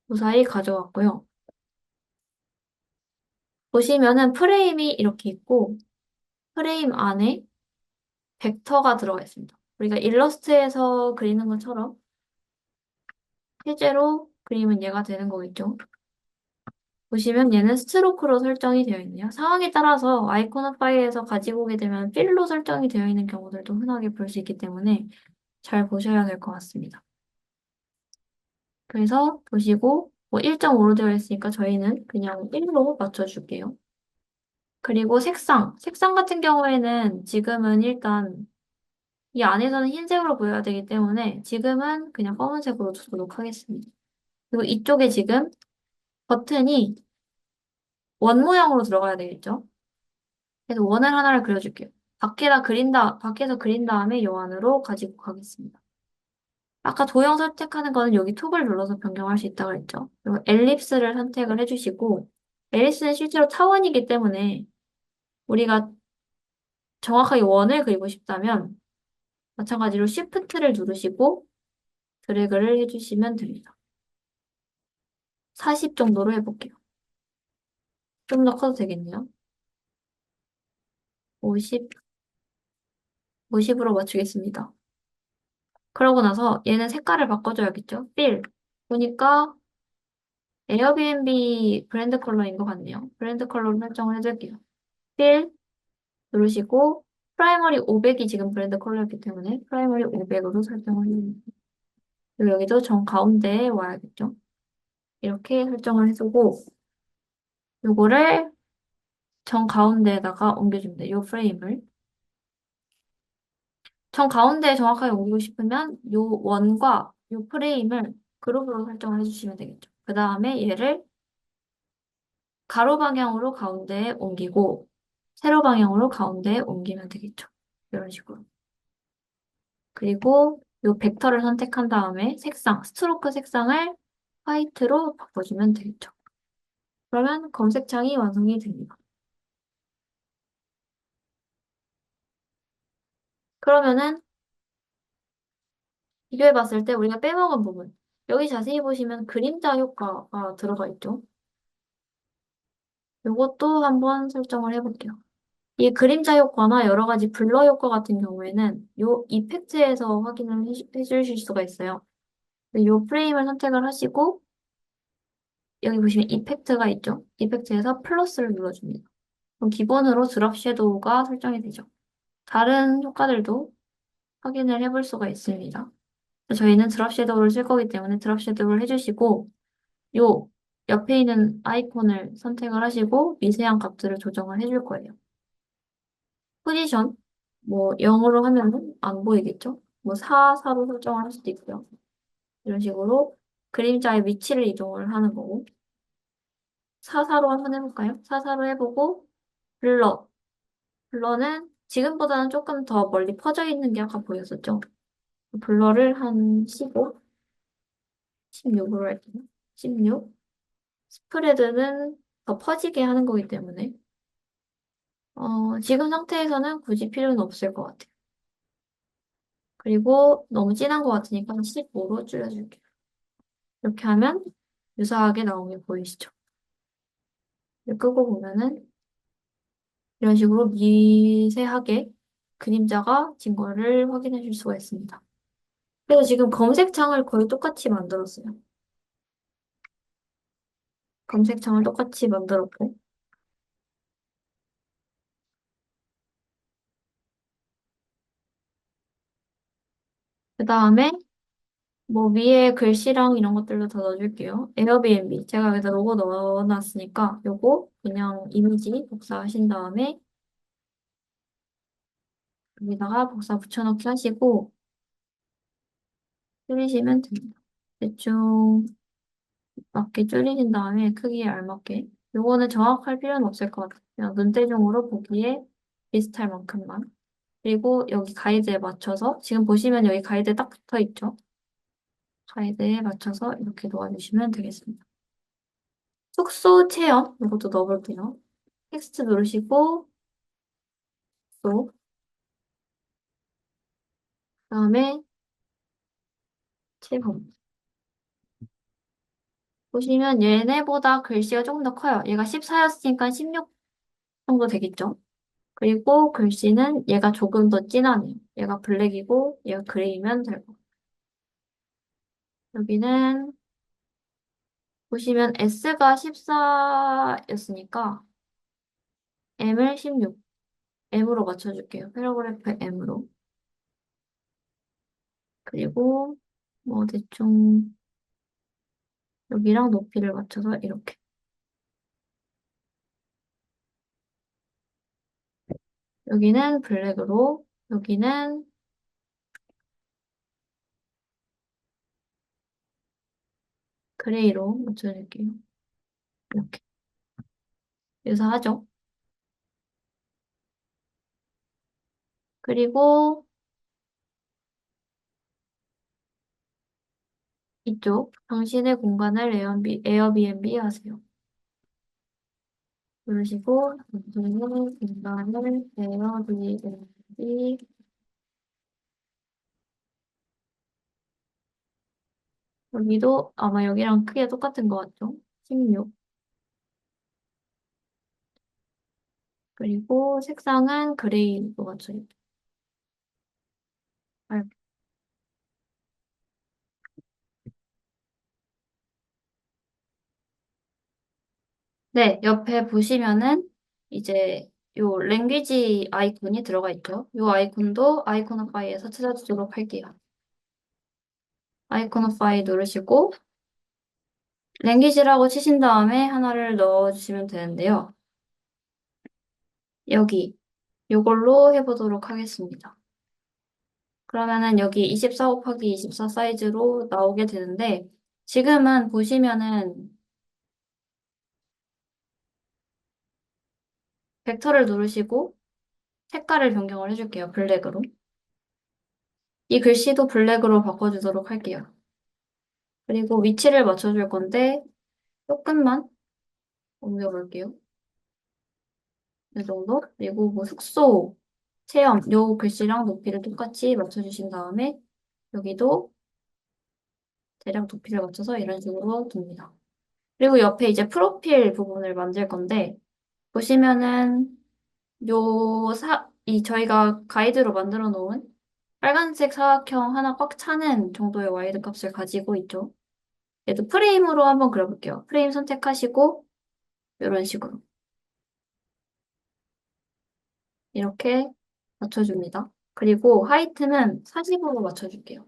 무사히 가져왔고요. 보시면은 프레임이 이렇게 있고 프레임 안에 벡터가 들어가 있습니다. 우리가 일러스트에서 그리는 것처럼 실제로 그림은 얘가 되는 거겠죠. 보시면 얘는 스트로크로 설정이 되어 있네요. 상황에 따라서 아이콘 파일에서 가지고 오게 되면 필로 설정이 되어 있는 경우들도 흔하게 볼 수 있기 때문에 잘 보셔야 될 것 같습니다. 그래서 보시고 뭐 1.5로 되어 있으니까 저희는 그냥 1로 맞춰줄게요. 그리고 색상 같은 경우에는 지금은 일단 이 안에서는 흰색으로 보여야 되기 때문에 지금은 그냥 검은색으로 두도록 하겠습니다. 그리고 이쪽에 지금 버튼이 원 모양으로 들어가야 되겠죠? 그래서 원을 하나를 그려줄게요. 밖에서 그린 다음에 요 안으로 가지고 가겠습니다. 아까 도형 선택하는 거는 여기 톡을 눌러서 변경할 수 있다고 했죠. 그리고 엘립스를 선택을 해주시고, 엘립스는 실제로 타원이기 때문에 우리가 정확하게 원을 그리고 싶다면 마찬가지로 Shift를 누르시고 드래그를 해주시면 됩니다. 40 정도로 해볼게요. 좀 더 커도 되겠네요. 50, 50으로 맞추겠습니다. 그러고 나서 얘는 색깔을 바꿔줘야겠죠? 필. 보니까 에어비앤비 브랜드 컬러인 것 같네요. 브랜드 컬러로 설정을 해줄게요. 필 누르시고 프라이머리 500이 지금 브랜드 컬러였기 때문에 프라이머리 500으로 설정을 해줍니다. 그리고 여기도 정 가운데에 와야겠죠? 이렇게 설정을 해주고 요거를 정 가운데에다가 옮겨줍니다. 요 프레임을. 정 가운데에 정확하게 옮기고 싶으면 요 원과 요 프레임을 그룹으로 설정을 해주시면 되겠죠. 그 다음에 얘를 가로 방향으로 가운데에 옮기고 세로 방향으로 가운데에 옮기면 되겠죠. 이런 식으로. 그리고 요 벡터를 선택한 다음에 색상, 스트로크 색상을 화이트로 바꿔주면 되겠죠. 그러면 검색창이 완성이 됩니다. 그러면은 비교해 봤을 때 우리가 빼먹은 부분. 여기 자세히 보시면 그림자 효과가 들어가 있죠. 이것도 한번 설정을 해볼게요. 이 그림자 효과나 여러 가지 블러 효과 같은 경우에는 이 이펙트에서 확인을 해주실 수가 있어요. 이 프레임을 선택을 하시고 여기 보시면 이펙트가 있죠. 이펙트에서 플러스를 눌러줍니다. 그럼 기본으로 드롭 섀도우가 설정이 되죠. 다른 효과들도 확인을 해볼 수가 있습니다. 저희는 드롭 섀도우를 쓸 거기 때문에 드롭 섀도우를 해주시고 요 옆에 있는 아이콘을 선택을 하시고 미세한 값들을 조정을 해줄 거예요. 포지션 뭐 0으로 하면은 안 보이겠죠? 뭐 4, 4로 설정을 할 수도 있고요. 이런 식으로 그림자의 위치를 이동을 하는 거고 4, 4로 한번 해볼까요? 4, 4로 해보고 블러 블러는 지금보다는 조금 더 멀리 퍼져 있는 게 아까 보였었죠? 블러를 한 15, 16으로 할게요. 16. 스프레드는 더 퍼지게 하는 거기 때문에 지금 상태에서는 굳이 필요는 없을 것 같아요. 그리고 너무 진한 것 같으니까 15로 줄여줄게요. 이렇게 하면 유사하게 나온 게 보이시죠? 이걸 끄고 보면은 이런 식으로 미세하게 그림자가 진 거를 확인해 줄 수가 있습니다. 그래서 지금 검색창을 거의 똑같이 만들었어요. 검색창을 똑같이 만들었고 그 다음에 뭐 위에 글씨랑 이런 것들도 더 넣어줄게요. 에어비앤비 제가 여기다 로고 넣어놨으니까 요거 그냥 이미지 복사하신 다음에 여기다가 복사 붙여넣기 하시고 줄이시면 됩니다. 대충 맞게 줄이신 다음에 크기에 알맞게 요거는 정확할 필요는 없을 것 같아요. 그냥 눈대중으로 보기에 비슷할 만큼만 그리고 여기 가이드에 맞춰서 지금 보시면 여기 가이드에 딱 붙어 있죠? 가이드에 맞춰서 이렇게 놓아주시면 되겠습니다. 속소 체험 이것도 넣어볼게요. 텍스트 누르시고 또 그다음에 체험 보시면 얘네보다 글씨가 조금 더 커요. 얘가 14였으니까 16 정도 되겠죠? 그리고 글씨는 얘가 조금 더 진하네요. 얘가 블랙이고 얘가 그레이면 될 것 같아요. 여기는 보시면 S가 14였으니까 M을 16, M으로 맞춰줄게요. 패러그래프 M으로. 그리고 뭐 대충 여기랑 높이를 맞춰서 이렇게. 여기는 블랙으로, 여기는 그레이로 맞춰줄게요. 이렇게. 유사하죠? 그리고 이쪽, 당신의 공간을 에어비앤비 하세요. 누르시고, 당신의 공간을 에어비앤비, 여기도 아마 여기랑 크기가 똑같은 것 같죠? 16. 그리고 색상은 그레이로 맞춰요. 네, 옆에 보시면은 이제 요 랭귀지 아이콘이 들어가 있죠. 요 아이콘도 아이코노파이에서 찾아주도록 할게요. 아이코노파이 누르시고 랭귀지라고 치신 다음에 하나를 넣어주시면 되는데요. 여기 요걸로 해보도록 하겠습니다. 그러면은 여기 24 곱하기 24 사이즈로 나오게 되는데 지금은 보시면은 벡터를 누르시고 색깔을 변경을 해줄게요. 블랙으로. 이 글씨도 블랙으로 바꿔주도록 할게요. 그리고 위치를 맞춰줄 건데 조금만 옮겨볼게요. 이 정도? 그리고 뭐 숙소, 체험, 요 글씨랑 높이를 똑같이 맞춰주신 다음에 여기도 대략 높이를 맞춰서 이런 식으로 둡니다. 그리고 옆에 이제 프로필 부분을 만들 건데 보시면은 이 저희가 가이드로 만들어 놓은 빨간색 사각형 하나 꽉 차는 정도의 와이드 값을 가지고 있죠. 얘도 프레임으로 한번 그려볼게요. 프레임 선택하시고 이런 식으로 이렇게 맞춰줍니다. 그리고 하이트는 40으로 맞춰줄게요.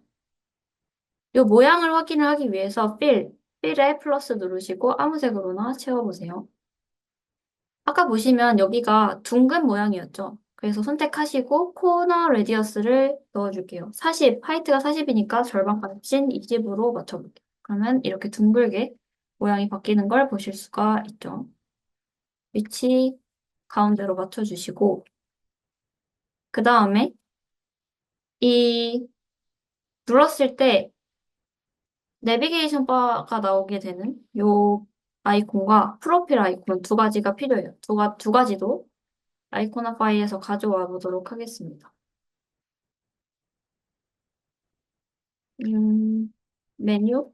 이 모양을 확인을 하기 위해서 필에 플러스 누르시고 아무 색으로나 채워보세요. 아까 보시면 여기가 둥근 모양이었죠. 그래서 선택하시고 코너 레디어스를 넣어줄게요. 40, 하이트가 40이니까 절반값인 20으로 맞춰볼게요. 그러면 이렇게 둥글게 모양이 바뀌는 걸 보실 수가 있죠. 위치 가운데로 맞춰주시고 그 다음에 이 눌렀을 때 내비게이션 바가 나오게 되는 요 아이콘과 프로필 아이콘 두 가지가 필요해요. 두 가지도 아이코나 파일에서 가져와 보도록 하겠습니다. 음, 메뉴?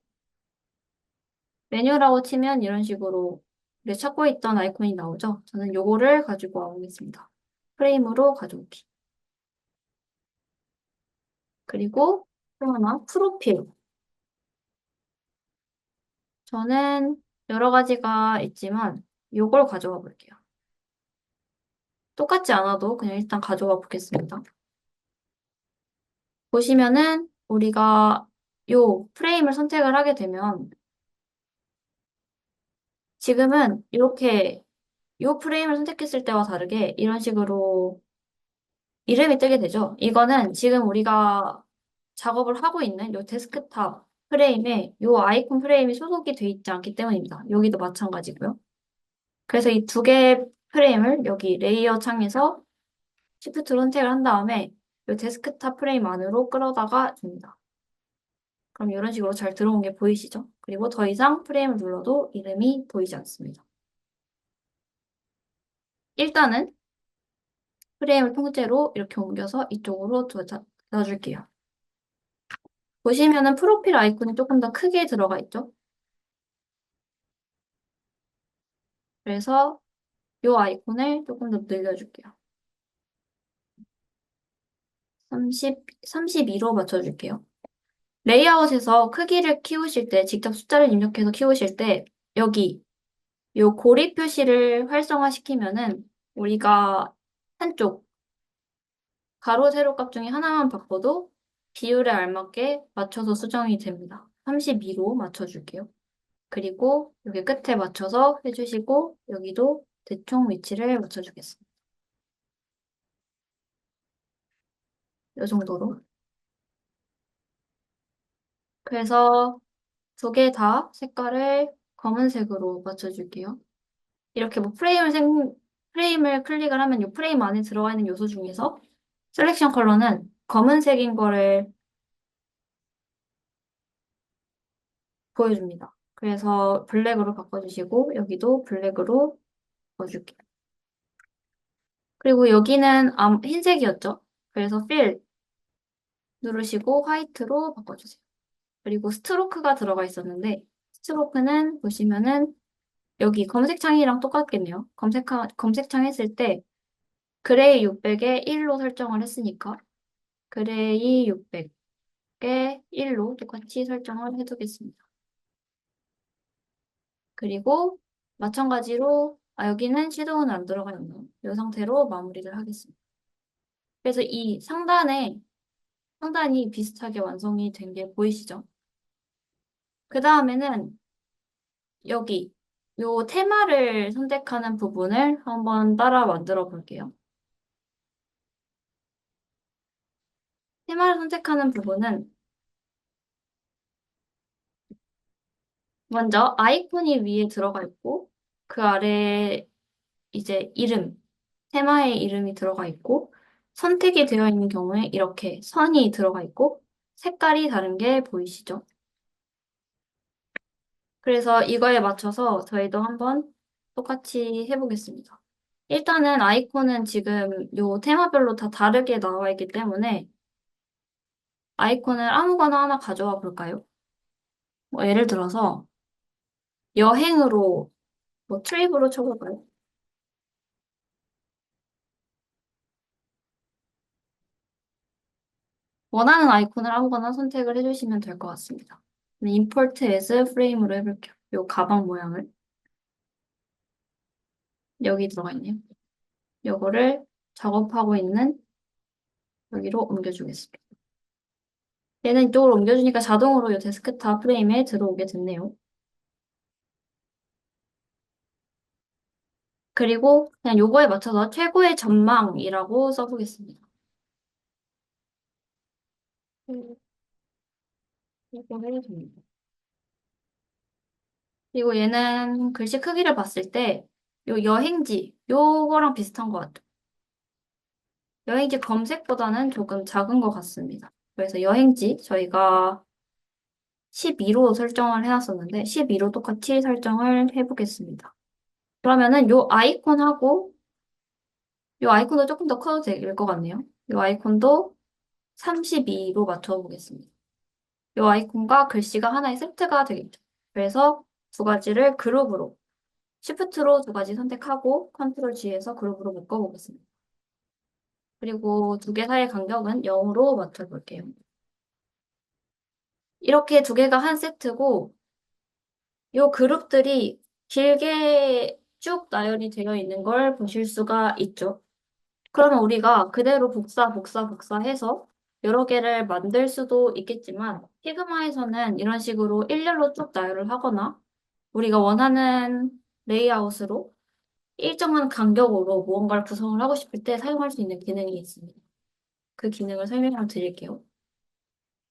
메뉴라고 치면 이런 식으로 우리 찾고 있던 아이콘이 나오죠? 저는 요거를 가지고 와보겠습니다. 프레임으로 가져오기. 그리고 또 하나, 프로필. 저는 여러 가지가 있지만 요걸 가져와 볼게요. 똑같지 않아도 그냥 일단 가져와 보겠습니다. 보시면은 우리가 요 프레임을 선택을 하게 되면 지금은 이렇게 요 프레임을 선택했을 때와 다르게 이런 식으로 이름이 뜨게 되죠. 이거는 지금 우리가 작업을 하고 있는 요 데스크탑 프레임에 요 아이콘 프레임이 소속이 돼 있지 않기 때문입니다. 여기도 마찬가지고요. 그래서 이 두 개의 프레임을 여기 레이어 창에서 시프트로 선택을 한 다음에 요 데스크탑 프레임 안으로 끌어다가 줍니다. 그럼 이런 식으로 잘 들어온 게 보이시죠? 그리고 더 이상 프레임을 눌러도 이름이 보이지 않습니다. 일단은 프레임을 통째로 이렇게 옮겨서 이쪽으로 둬줄게요. 보시면은 프로필 아이콘이 조금 더 크게 들어가 있죠? 그래서 이 아이콘을 조금 더 늘려줄게요. 32로 맞춰줄게요. 레이아웃에서 크기를 키우실 때, 직접 숫자를 입력해서 키우실 때, 여기, 요 고리 표시를 활성화시키면은, 우리가 한쪽, 가로, 세로 값 중에 하나만 바꿔도 비율에 알맞게 맞춰서 수정이 됩니다. 32로 맞춰줄게요. 그리고 여기 끝에 맞춰서 해주시고, 여기도 대충 위치를 맞춰주겠습니다. 이 정도로. 그래서 두 개 다 색깔을 검은색으로 맞춰줄게요. 이렇게 뭐 프레임을 클릭을 하면 이 프레임 안에 들어가 있는 요소 중에서 셀렉션 컬러는 검은색인 거를 보여줍니다. 그래서 블랙으로 바꿔주시고 여기도 블랙으로 바꿔줄게요. 그리고 여기는 흰색이었죠? 그래서 필 누르시고 화이트로 바꿔주세요. 그리고 스트로크가 들어가 있었는데 스트로크는 보시면은 여기 검색창이랑 똑같겠네요. 검색창 했을 때 그레이 600에 1로 설정을 했으니까 그레이 600에 1로 똑같이 설정을 해두겠습니다. 그리고 마찬가지로 여기는 섀도우는 안 들어가 있네요. 이 상태로 마무리를 하겠습니다. 그래서 이 상단이 비슷하게 완성이 된 게 보이시죠? 그 다음에는 여기 요 테마를 선택하는 부분을 한번 따라 만들어 볼게요. 테마를 선택하는 부분은 먼저 아이콘이 위에 들어가 있고 그 아래에 이제 테마의 이름이 들어가 있고 선택이 되어 있는 경우에 이렇게 선이 들어가 있고 색깔이 다른 게 보이시죠? 그래서 이거에 맞춰서 저희도 한번 똑같이 해보겠습니다. 일단은 아이콘은 지금 요 테마별로 다 다르게 나와 있기 때문에 아이콘을 아무거나 하나 가져와 볼까요? 뭐 예를 들어서 여행으로 트립으로 쳐볼까요? 원하는 아이콘을 아무거나 선택을 해주시면 될 것 같습니다. import as frame으로 해볼게요. 요 가방 모양을 여기 들어가 있네요. 요거를 작업하고 있는 여기로 옮겨주겠습니다. 얘는 이쪽으로 옮겨주니까 자동으로 이 데스크탑 프레임에 들어오게 됐네요. 그리고 그냥 요거에 맞춰서 최고의 전망이라고 써보겠습니다. 최고의 전망. 그리고 얘는 글씨 크기를 봤을 때 요 여행지 요거랑 비슷한 것 같아요. 여행지 검색보다는 조금 작은 것 같습니다. 그래서 여행지 저희가 12로 설정을 해놨었는데 12로 똑같이 설정을 해보겠습니다. 그러면은 요 아이콘도 조금 더 커도 될 것 같네요. 요 아이콘도 32로 맞춰보겠습니다. 요 아이콘과 글씨가 하나의 세트가 되겠죠. 그래서 두 가지를 그룹으로 Shift로 두 가지 선택하고 Ctrl G에서 그룹으로 묶어보겠습니다. 그리고 두 개 사이의 간격은 0으로 맞춰볼게요. 이렇게 두 개가 한 세트고 요 그룹들이 길게 쭉 나열이 되어 있는 걸 보실 수가 있죠. 그러면 우리가 그대로 복사해서 여러 개를 만들 수도 있겠지만 피그마에서는 이런 식으로 일렬로 쭉 나열을 하거나 우리가 원하는 레이아웃으로 일정한 간격으로 무언가를 구성을 하고 싶을 때 사용할 수 있는 기능이 있습니다. 그 기능을 설명을 드릴게요.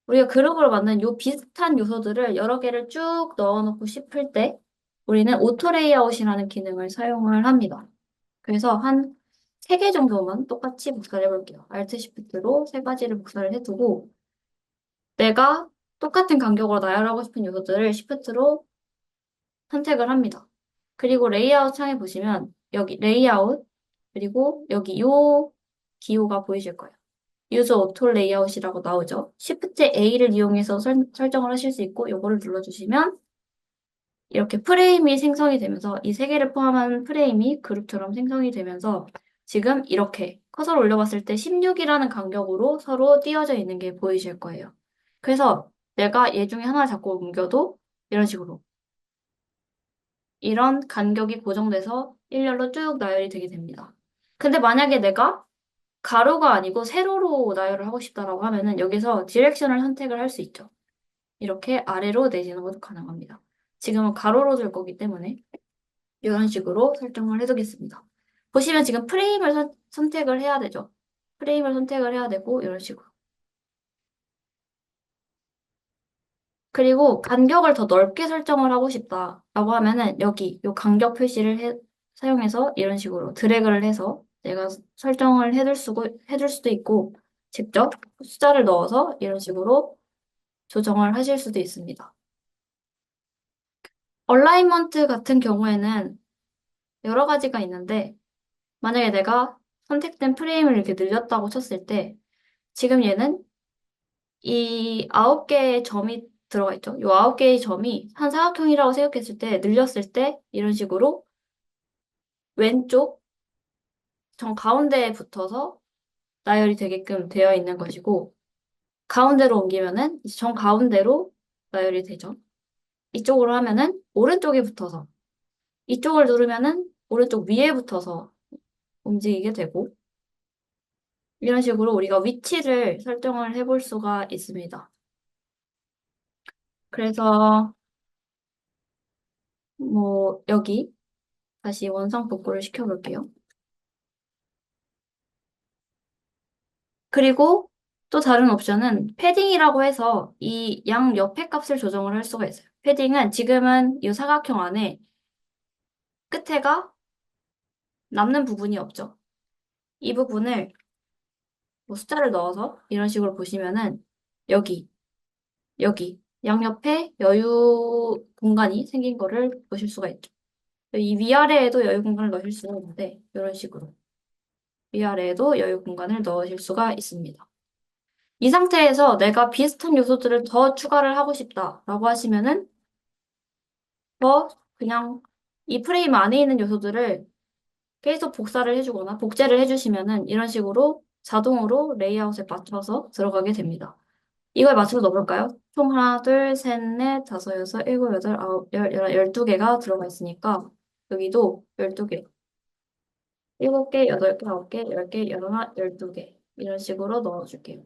우리가 그룹으로 만든 요 비슷한 요소들을 여러 개를 쭉 넣어놓고 싶을 때 우리는 오토 레이아웃이라는 기능을 사용을 합니다. 그래서 한 3개 정도만 똑같이 복사를 해볼게요. Alt Shift로 3가지를 복사를 해두고 내가 똑같은 간격으로 나열하고 싶은 요소들을 Shift로 선택을 합니다. 그리고 레이아웃 창에 보시면 여기 레이아웃 그리고 여기 요 기호가 보이실 거예요. Use Auto Layout이라고 나오죠. Shift A를 이용해서 설정을 하실 수 있고 요거를 눌러주시면 이렇게 프레임이 생성이 되면서 이 세 개를 포함한 프레임이 그룹처럼 생성이 되면서 지금 이렇게 커서를 올려봤을 때 16이라는 간격으로 서로 띄어져 있는 게 보이실 거예요. 그래서 내가 얘 중에 하나를 자꾸 옮겨도 이런 식으로 이런 간격이 고정돼서 일렬로 쭉 나열이 되게 됩니다. 근데 만약에 내가 가로가 아니고 세로로 나열을 하고 싶다라고 하면은 여기서 디렉션을 선택을 할 수 있죠. 이렇게 아래로 내지는 것도 가능합니다. 지금은 가로로 줄 거기 때문에 이런 식으로 설정을 해두겠습니다. 보시면 지금 프레임을 선택을 해야 되죠. 프레임을 선택을 해야 되고 이런 식으로. 그리고 간격을 더 넓게 설정을 하고 싶다라고 하면은 여기 이 간격 표시를 사용해서 이런 식으로 드래그를 해서 내가 설정을 해줄 수도 있고 직접 숫자를 넣어서 이런 식으로 조정을 하실 수도 있습니다. 얼라이먼트 같은 경우에는 여러 가지가 있는데 만약에 내가 선택된 프레임을 이렇게 늘렸다고 쳤을 때 지금 얘는 이 9개의 점이 들어가 있죠. 이 9개의 점이 한 사각형이라고 생각했을 때 늘렸을 때 이런 식으로 왼쪽 정 가운데에 붙어서 나열이 되게끔 되어 있는 것이고, 가운데로 옮기면은 이제 정 가운데로 나열이 되죠. 이쪽으로 하면은 오른쪽에 붙어서, 이쪽을 누르면은 오른쪽 위에 붙어서 움직이게 되고, 이런 식으로 우리가 위치를 설정을 해볼 수가 있습니다. 그래서 뭐 여기 다시 원상 복구를 시켜볼게요. 그리고 또 다른 옵션은 패딩이라고 해서 이 양 옆에 값을 조정을 할 수가 있어요. 패딩은 지금은 이 사각형 안에 끝에가 남는 부분이 없죠. 이 부분을 뭐 숫자를 넣어서 이런 식으로 보시면은 여기, 여기 양옆에 여유 공간이 생긴 거를 보실 수가 있죠. 이 위아래에도 여유 공간을 넣으실 수가 있는데 이런 식으로 위아래에도 여유 공간을 넣으실 수가 있습니다. 이 상태에서 내가 비슷한 요소들을 더 추가를 하고 싶다라고 하시면은 더 그냥 이 프레임 안에 있는 요소들을 계속 복사를 해주거나 복제를 해주시면은 이런 식으로 자동으로 레이아웃에 맞춰서 들어가게 됩니다. 이걸 맞춰서 넣어볼까요? 총 하나, 둘, 셋, 넷, 다섯, 여섯, 일곱, 여덟, 아홉, 열, 12개가 들어가 있으니까 여기도 12개, 7개, 8개, 9개, 10개, 11, 12개 이런 식으로 넣어줄게요.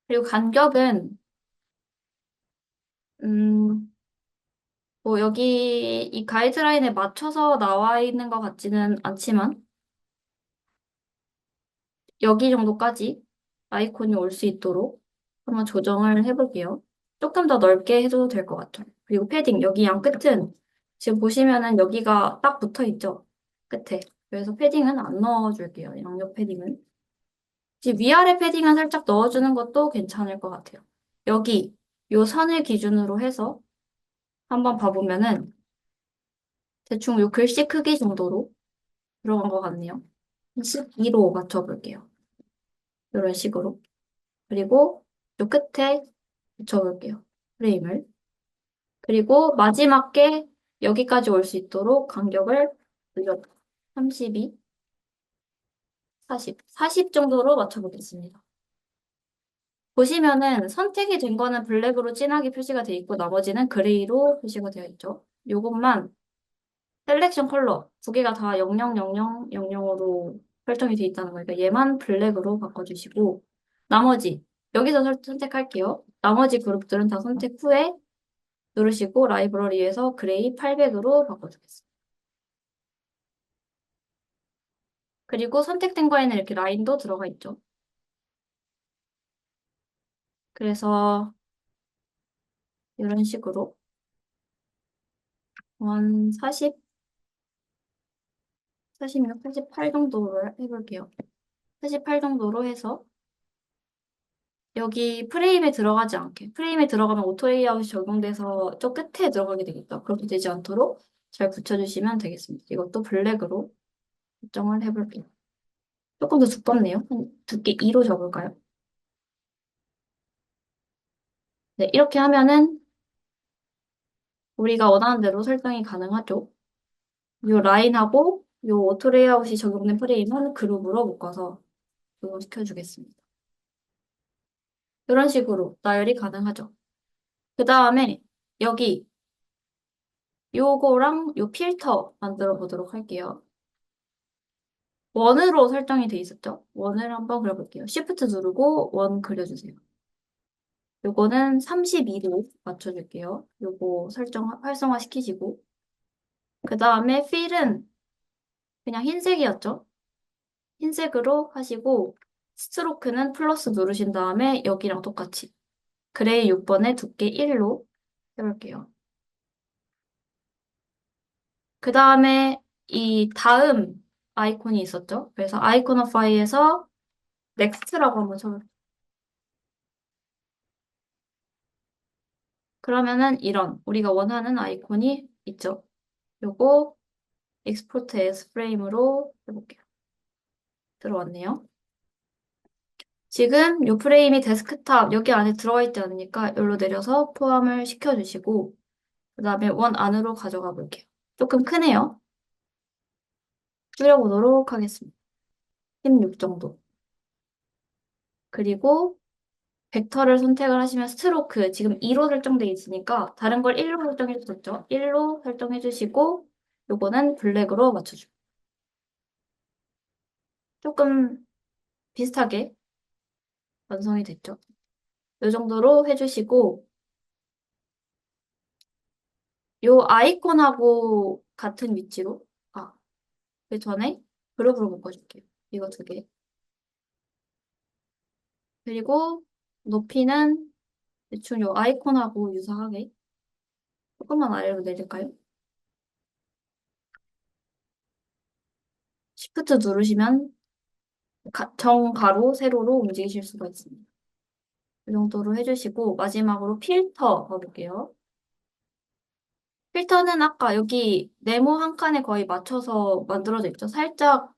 그리고 간격은 음, 뭐 여기 이 가이드라인에 맞춰서 나와 있는 것 같지는 않지만 여기 정도까지 아이콘이 올 수 있도록 한번 조정을 해볼게요. 조금 더 넓게 해줘도 될 것 같아요. 그리고 패딩, 여기 양 끝은 지금 보시면은 여기가 딱 붙어 있죠? 끝에. 그래서 패딩은 안 넣어줄게요. 양옆 패딩은. 지금 위아래 패딩은 살짝 넣어주는 것도 괜찮을 것 같아요. 여기 요 선을 기준으로 해서 한번 봐보면은 대충 요 글씨 크기 정도로 들어간 것 같네요. 12로 맞춰볼게요. 이런 식으로. 그리고 요 끝에 붙여볼게요. 프레임을. 그리고 마지막 게 여기까지 올 수 있도록 간격을 늘려 32, 40 정도로 맞춰보겠습니다. 보시면은 선택이 된 거는 블랙으로 진하게 표시가 되어 있고 나머지는 그레이로 표시가 되어 있죠. 요것만 셀렉션 컬러 두 개가 다 000000으로 설정이 되어 있다는 거니까 얘만 블랙으로 바꿔주시고 나머지 여기서 선택할게요. 나머지 그룹들은 다 선택 후에 누르시고 라이브러리에서 그레이 800으로 바꿔주겠습니다. 그리고 선택된 거에는 이렇게 라인도 들어가 있죠. 그래서 이런 식으로 한 40, 46, 48 정도로 해볼게요. 48 정도로 해서 여기 프레임에 들어가지 않게 프레임에 들어가면 오토 레이아웃이 적용돼서 저 끝에 들어가게 되겠다. 그렇게 되지 않도록 잘 붙여주시면 되겠습니다. 이것도 블랙으로 설정을 해볼게요. 조금 더 두껍네요. 한 두께 2로 적을까요? 네, 이렇게 하면은 우리가 원하는 대로 설정이 가능하죠. 요 라인하고 요 오토 레이아웃이 적용된 프레임은 그룹으로 묶어서 적용시켜 주겠습니다. 이런 식으로 나열이 가능하죠. 그 다음에 여기 요거랑 요 필터 만들어 보도록 할게요. 원으로 설정이 돼 있었죠? 원을 한번 그려볼게요. Shift 누르고 원 그려주세요. 요거는 32도 맞춰줄게요. 요거 설정 활성화 시키시고 그 다음에 필은 그냥 흰색이었죠? 흰색으로 하시고 스트로크는 플러스 누르신 다음에 여기랑 똑같이 그레이 6번에 두께 1로 해볼게요. 그 다음에 이 다음 아이콘이 있었죠? 그래서 아이코너파이에서 넥스트라고 한번 쳐볼게요. 그러면은 이런 우리가 원하는 아이콘이 있죠? 요거 익스포트 as 프레임으로 해볼게요. 들어왔네요. 지금 요 프레임이 데스크탑 여기 안에 들어가 있지 않으니까 여기로 내려서 포함을 시켜주시고 그 다음에 원 안으로 가져가 볼게요. 조금 크네요. 줄여보도록 하겠습니다. 16 정도. 그리고 벡터를 선택을 하시면 스트로크 지금 2로 설정돼 있으니까 다른 걸 1로 설정해 주셨죠? 1로 설정해 주시고 요거는 블랙으로 맞춰주고 조금 비슷하게 완성이 됐죠? 요 정도로 해주시고 요 아이콘하고 같은 위치로 그 전에 그룹으로 묶어줄게요. 이거 두 개. 그리고 높이는 대충 요 아이콘하고 유사하게 조금만 아래로 내릴까요? Shift 누르시면 정가로, 세로로 움직이실 수가 있습니다. 이 정도로 해주시고 마지막으로 필터 가볼게요. 필터는 아까 여기 네모 한 칸에 거의 맞춰서 만들어져 있죠. 살짝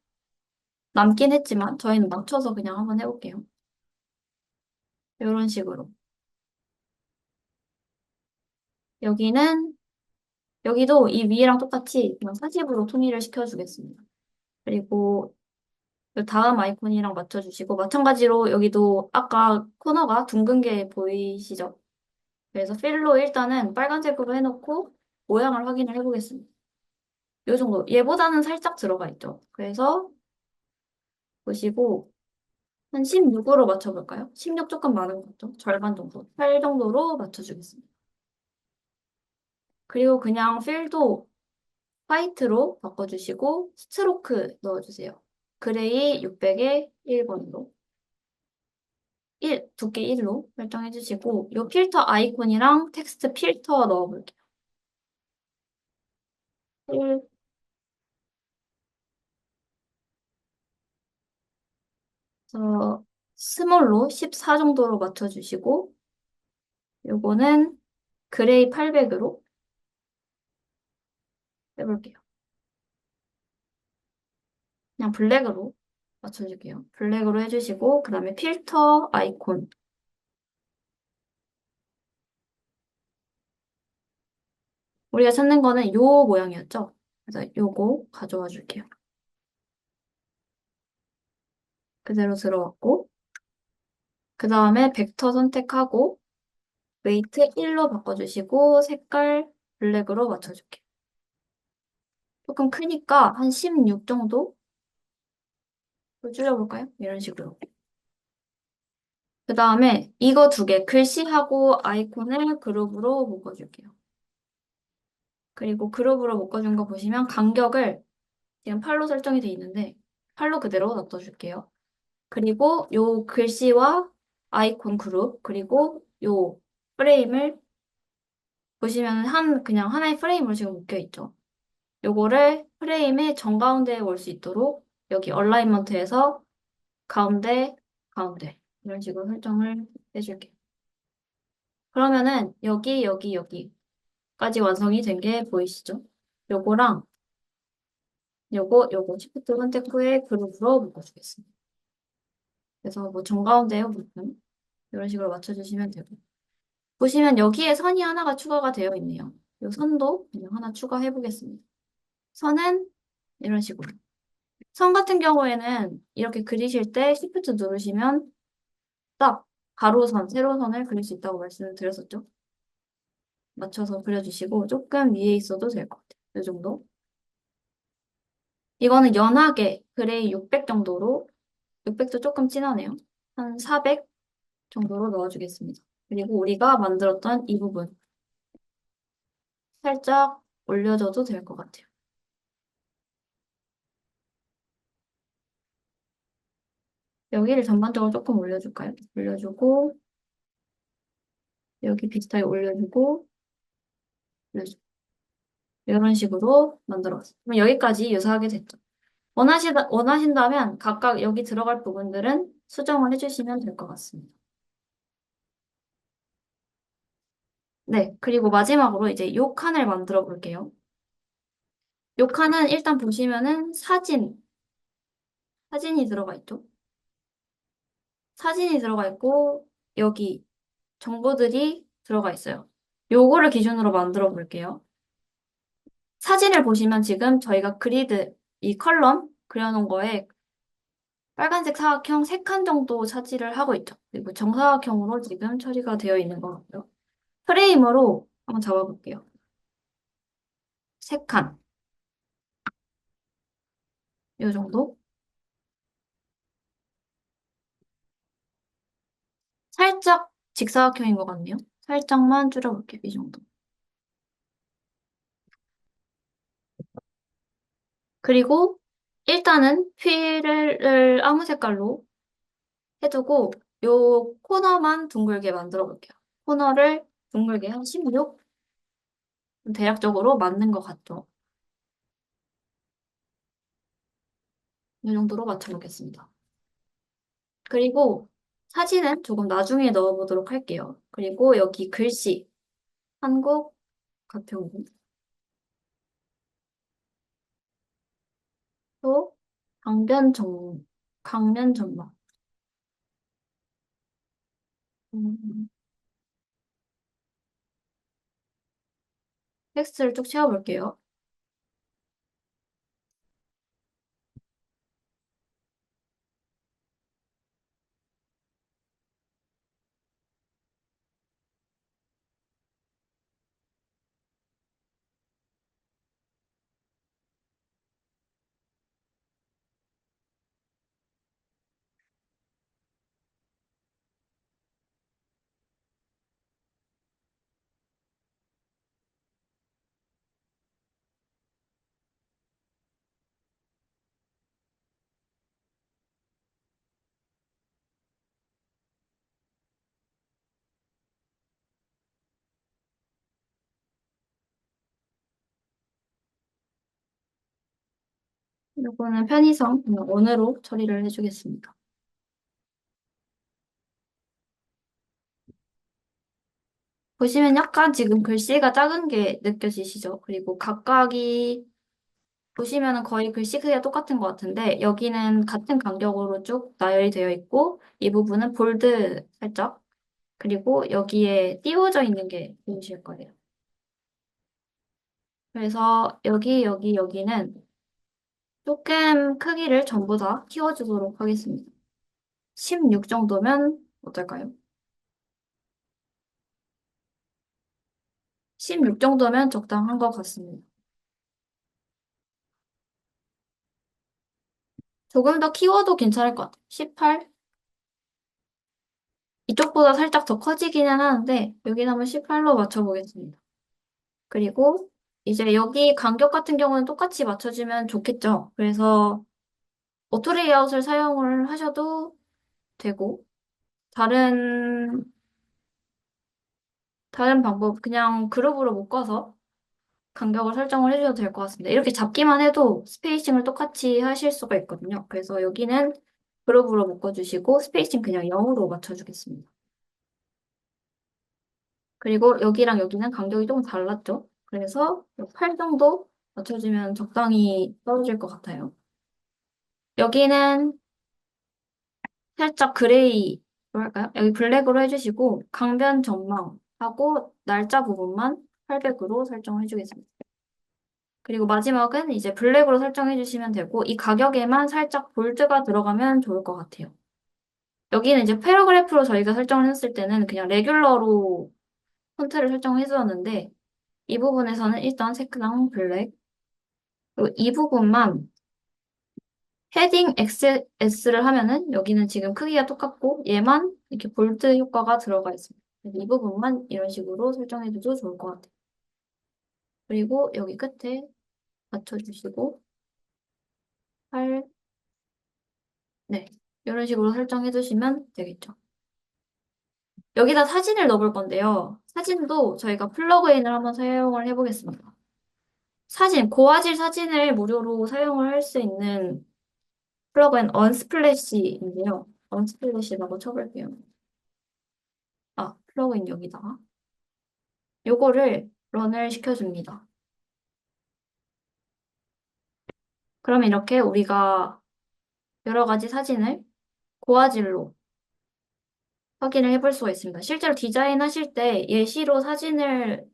남긴 했지만 저희는 맞춰서 그냥 한번 해볼게요. 이런 식으로. 여기는 여기도 이 위랑 똑같이 그냥 40으로 통일을 시켜주겠습니다. 그리고 이 다음 아이콘이랑 맞춰주시고 마찬가지로 여기도 아까 코너가 둥근 게 보이시죠? 그래서 필로 일단은 빨간색으로 해놓고 모양을 확인을 해보겠습니다. 이 정도. 얘보다는 살짝 들어가 있죠. 그래서 보시고 한 16으로 맞춰볼까요? 16 조금 많은 것 같죠? 절반 정도. 8 정도로 맞춰주겠습니다. 그리고 그냥 필도 화이트로 바꿔주시고 스트로크 넣어주세요. 그레이 600에 1번으로. 두께 1로 설정해주시고 이 필터 아이콘이랑 텍스트 필터 넣어볼게요. 그래서 스몰로 14 정도로 맞춰주시고 요거는 그레이 800으로 해볼게요. 그냥 블랙으로 맞춰줄게요. 블랙으로 해주시고 그 다음에 필터 아이콘 우리가 찾는 거는 요 모양이었죠? 그래서 요거 가져와 줄게요. 그대로 들어왔고 그 다음에 벡터 선택하고 웨이트 1로 바꿔주시고 색깔 블랙으로 맞춰줄게요. 조금 크니까 한 16 정도 줄여볼까요? 이런 식으로. 그 다음에 이거 두 개, 글씨하고 아이콘을 그룹으로 묶어줄게요. 그리고 그룹으로 묶어준 거 보시면 간격을 지금 8로 설정이 돼 있는데 8로 그대로 놔둬줄게요. 그리고 요 글씨와 아이콘 그룹, 그리고 요 프레임을 보시면 그냥 하나의 프레임으로 지금 묶여있죠. 요거를 프레임의 정가운데에 올 수 있도록 여기 얼라이먼트에서 가운데, 가운데 이런 식으로 설정을 해줄게요. 그러면은 여기까지 완성이 된 게 보이시죠? 요거랑 요거 시프트 선택 후에 그룹으로 묶어주겠습니다. 그래서 뭐 정가운데에 묶음 이런 식으로 맞춰주시면 되고 보시면 여기에 선이 하나가 추가가 되어 있네요. 이 선도 그냥 하나 추가해 보겠습니다. 선은 이런 식으로. 선 같은 경우에는 이렇게 그리실 때 시프트 누르시면 딱 가로선, 세로선을 그릴 수 있다고 말씀을 드렸었죠. 맞춰서 그려주시고 조금 위에 있어도 될 것 같아요. 이 정도. 이거는 연하게 그레이 600 정도로 600도 조금 진하네요. 한 400 정도로 넣어주겠습니다. 그리고 우리가 만들었던 이 부분 살짝 올려줘도 될 것 같아요. 여기를 전반적으로 조금 올려줄까요? 올려주고 여기 비슷하게 올려주고 올려주고 이런 식으로 만들어봤어요. 그럼 여기까지 유사하게 됐죠. 원하신다면 각각 여기 들어갈 부분들은 수정을 해주시면 될 것 같습니다. 네, 그리고 마지막으로 이제 요 칸을 만들어 볼게요. 요 칸은 일단 보시면은 사진이 들어가 있죠. 사진이 들어가 있고 여기 정보들이 들어가 있어요. 요거를 기준으로 만들어 볼게요. 사진을 보시면 지금 저희가 그리드 이 컬럼 그려놓은 거에 빨간색 사각형 3칸 정도 차지를 하고 있죠. 그리고 정사각형으로 지금 처리가 되어 있는 것 같고요. 프레임으로 한번 잡아볼게요. 3칸. 이 정도? 살짝 직사각형인 것 같네요. 살짝만 줄여볼게요. 이 정도. 그리고 일단은 휠을 아무 색깔로 해두고 요 코너만 둥글게 만들어 볼게요. 코너를 둥글게 한 16? 대략적으로 맞는 것 같죠? 이 정도로 맞춰보겠습니다. 그리고 사진은 조금 나중에 넣어보도록 할게요. 그리고 여기 글씨, 한국 가평구, 또 강변 전망. 음, 텍스트를 쭉 채워볼게요. 이거는 편의성, 그냥 원으로 처리를 해주겠습니다. 보시면 약간 지금 글씨가 작은 게 느껴지시죠? 그리고 각각이 보시면은 거의 글씨 크기가 똑같은 것 같은데 여기는 같은 간격으로 쭉 나열이 되어 있고 이 부분은 볼드 살짝 그리고 여기에 띄워져 있는 게 보이실 거예요. 그래서 여기는 조금 크기를 전부 다 키워주도록 하겠습니다. 16 정도면 어떨까요? 16 정도면 적당한 것 같습니다. 조금 더 키워도 괜찮을 것 같아요. 18? 이쪽보다 살짝 더 커지기는 하는데 여기는 한번 18로 맞춰보겠습니다. 그리고 이제 여기 간격 같은 경우는 똑같이 맞춰주면 좋겠죠. 그래서 오토 레이아웃을 사용을 하셔도 되고 다른 다른 방법 그냥 그룹으로 묶어서 간격을 설정을 해줘도 될 것 같습니다. 이렇게 잡기만 해도 스페이싱을 똑같이 하실 수가 있거든요. 그래서 여기는 그룹으로 묶어주시고 스페이싱 그냥 0으로 맞춰주겠습니다. 그리고 여기랑 여기는 간격이 조금 달랐죠? 그래서 8 정도 맞춰주면 적당히 떨어질 것 같아요. 여기는 살짝 그레이, 뭐랄까요? 여기 블랙으로 해주시고 강변 전망하고 날짜 부분만 800으로 설정을 해주겠습니다. 그리고 마지막은 이제 블랙으로 설정해 주시면 되고 이 가격에만 살짝 볼드가 들어가면 좋을 것 같아요. 여기는 이제 패러그래프로 저희가 설정을 했을 때는 그냥 레귤러로 폰트를 설정해 주었는데 이 부분에서는 일단 색상 블랙 그리고 이 부분만 헤딩 XS를 하면은 여기는 지금 크기가 똑같고 얘만 이렇게 볼드 효과가 들어가 있습니다. 그래서 이 부분만 이런 식으로 설정해 줘도 좋을 것 같아요. 그리고 여기 끝에 맞춰주시고 8, 네. 이런 식으로 설정해 주시면 되겠죠. 여기다 사진을 넣어볼 건데요. 사진도 저희가 플러그인을 한번 사용을 해보겠습니다. 사진, 고화질 사진을 무료로 사용을 할 수 있는 플러그인 언스플래시인데요. 언스플래시라고 쳐볼게요. 아, 플러그인 여기다가. 요거를 런을 시켜줍니다. 그러면 이렇게 우리가 여러 가지 사진을 고화질로 확인을 해볼 수가 있습니다. 실제로 디자인하실 때 예시로 사진을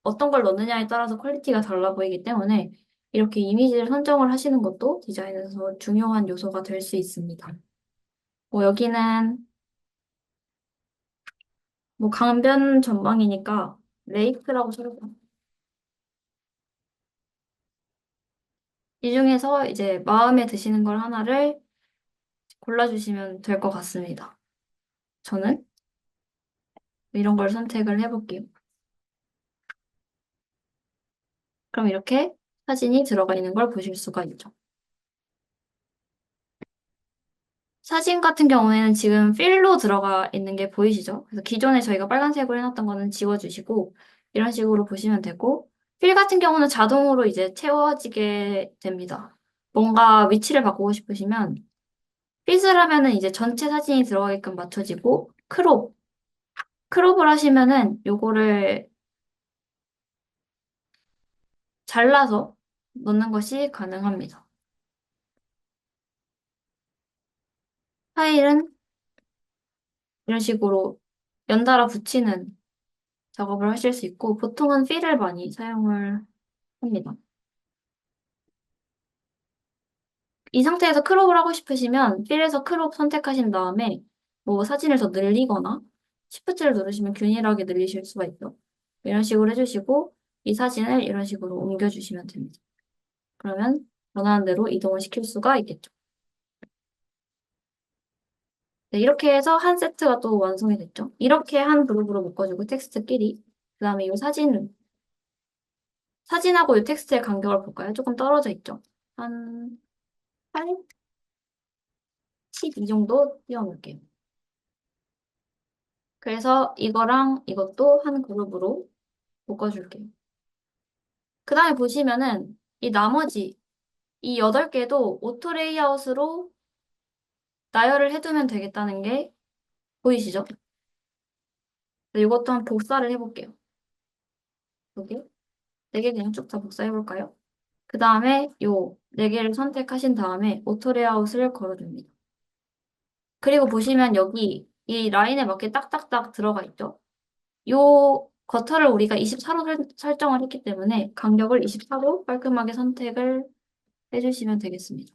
어떤 걸 넣느냐에 따라서 퀄리티가 달라 보이기 때문에 이렇게 이미지를 선정을 하시는 것도 디자인에서 중요한 요소가 될 수 있습니다. 뭐 여기는 뭐 강변 전망이니까 레이크라고 써볼까? 이 중에서 이제 마음에 드시는 걸 하나를 골라주시면 될 것 같습니다. 저는 이런 걸 선택을 해볼게요. 그럼 이렇게 사진이 들어가 있는 걸 보실 수가 있죠. 사진 같은 경우에는 지금 필로 들어가 있는 게 보이시죠? 그래서 기존에 저희가 빨간색으로 해놨던 거는 지워주시고 이런 식으로 보시면 되고 필 같은 경우는 자동으로 이제 채워지게 됩니다. 뭔가 위치를 바꾸고 싶으시면 핏을 하면은 이제 전체 사진이 들어가게끔 맞춰지고 크롭을 하시면은 요거를 잘라서 넣는 것이 가능합니다. 파일은 이런 식으로 연달아 붙이는 작업을 하실 수 있고 보통은 필을 많이 사용을 합니다. 이 상태에서 크롭을 하고 싶으시면 필에서 크롭 선택하신 다음에 뭐 사진을 더 늘리거나 Shift를 누르시면 균일하게 늘리실 수가 있죠. 이런 식으로 해주시고 이 사진을 이런 식으로 옮겨주시면 됩니다. 그러면 원하는 대로 이동을 시킬 수가 있겠죠. 네, 이렇게 해서 한 세트가 또 완성이 됐죠. 이렇게 한 그룹으로 묶어주고 텍스트끼리 그 다음에 이 사진하고 이 텍스트의 간격을 볼까요? 조금 떨어져 있죠. 한 8, 12 정도 띄워놓을게요. 그래서 이거랑 이것도 한 그룹으로 묶어줄게요. 그 다음에 보시면은 이 나머지 이 8개도 오토 레이아웃으로 나열을 해두면 되겠다는 게 보이시죠? 이것도 한 복사를 해볼게요. 여기 4개 그냥 쭉 다 복사해볼까요? 그 다음에 요 4개를 선택하신 다음에 오토 레이아웃을 걸어줍니다. 그리고 보시면 여기 이 라인에 맞게 딱딱딱 들어가 있죠? 요 거터를 우리가 24로 설정을 했기 때문에 간격을 24로 깔끔하게 선택을 해주시면 되겠습니다.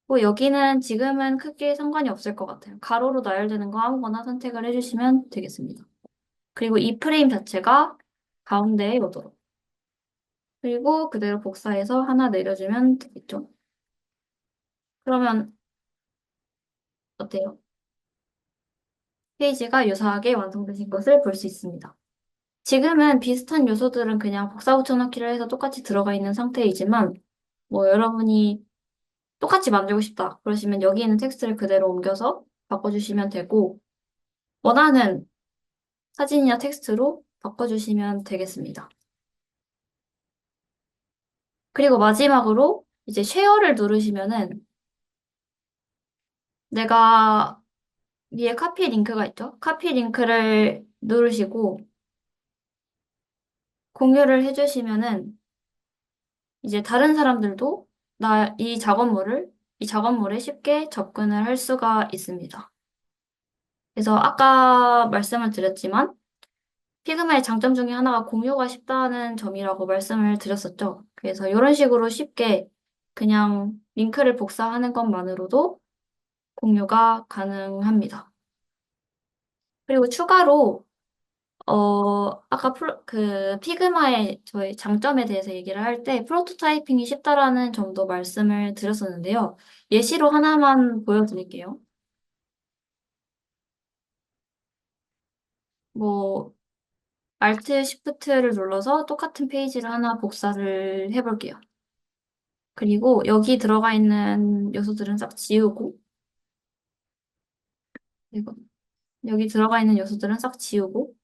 뭐 여기는 지금은 크게 상관이 없을 것 같아요. 가로로 나열되는 거 아무거나 선택을 해주시면 되겠습니다. 그리고 이 프레임 자체가 가운데에 오도록. 그리고 그대로 복사해서 하나 내려주면 되겠죠. 그러면 어때요? 페이지가 유사하게 완성되신 것을 볼 수 있습니다. 지금은 비슷한 요소들은 그냥 복사 붙여넣기를 해서 똑같이 들어가 있는 상태이지만 뭐 여러분이 똑같이 만들고 싶다 그러시면 여기 있는 텍스트를 그대로 옮겨서 바꿔주시면 되고 원하는 사진이나 텍스트로 바꿔주시면 되겠습니다. 그리고 마지막으로 이제 쉐어를 누르시면은 내가 위에 카피 링크가 있죠? 카피 링크를 누르시고 공유를 해주시면은 이제 다른 사람들도 이 작업물에 쉽게 접근을 할 수가 있습니다. 그래서 아까 말씀을 드렸지만 피그마의 장점 중에 하나가 공유가 쉽다는 점이라고 말씀을 드렸었죠. 그래서 이런 식으로 쉽게 그냥 링크를 복사하는 것만으로도 공유가 가능합니다. 그리고 추가로 아까 그 피그마의 저희 장점에 대해서 얘기를 할 때 프로토타이핑이 쉽다라는 점도 말씀을 드렸었는데요. 예시로 하나만 보여드릴게요. 뭐 Alt Shift를 눌러서 똑같은 페이지를 하나 복사를 해볼게요. 그리고 여기 들어가 있는 요소들은 싹 지우고 그리고 여기 들어가 있는 요소들은 싹 지우고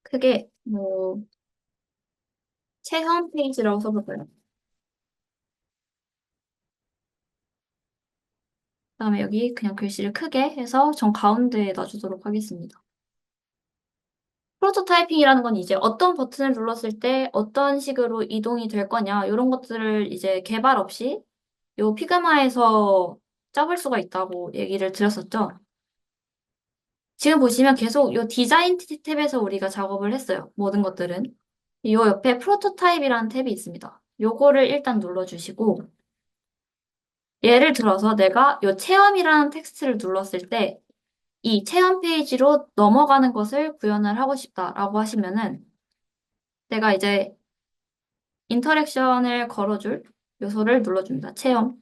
크게 뭐 체험 페이지라고 써볼까요? 그다음에 여기 그냥 글씨를 크게 해서 정 가운데에 놔주도록 하겠습니다. 프로토타이핑이라는 건 이제 어떤 버튼을 눌렀을 때 어떤 식으로 이동이 될 거냐, 이런 것들을 이제 개발 없이 요 피그마에서 짜볼 수가 있다고 얘기를 드렸었죠. 지금 보시면 계속 요 디자인 탭에서 우리가 작업을 했어요. 모든 것들은. 요 옆에 프로토타입이라는 탭이 있습니다. 요거를 일단 눌러주시고 예를 들어서 내가 요 체험이라는 텍스트를 눌렀을 때 이 체험 페이지로 넘어가는 것을 구현을 하고 싶다라고 하시면은 내가 이제 인터랙션을 걸어줄 요소를 눌러줍니다. 체험.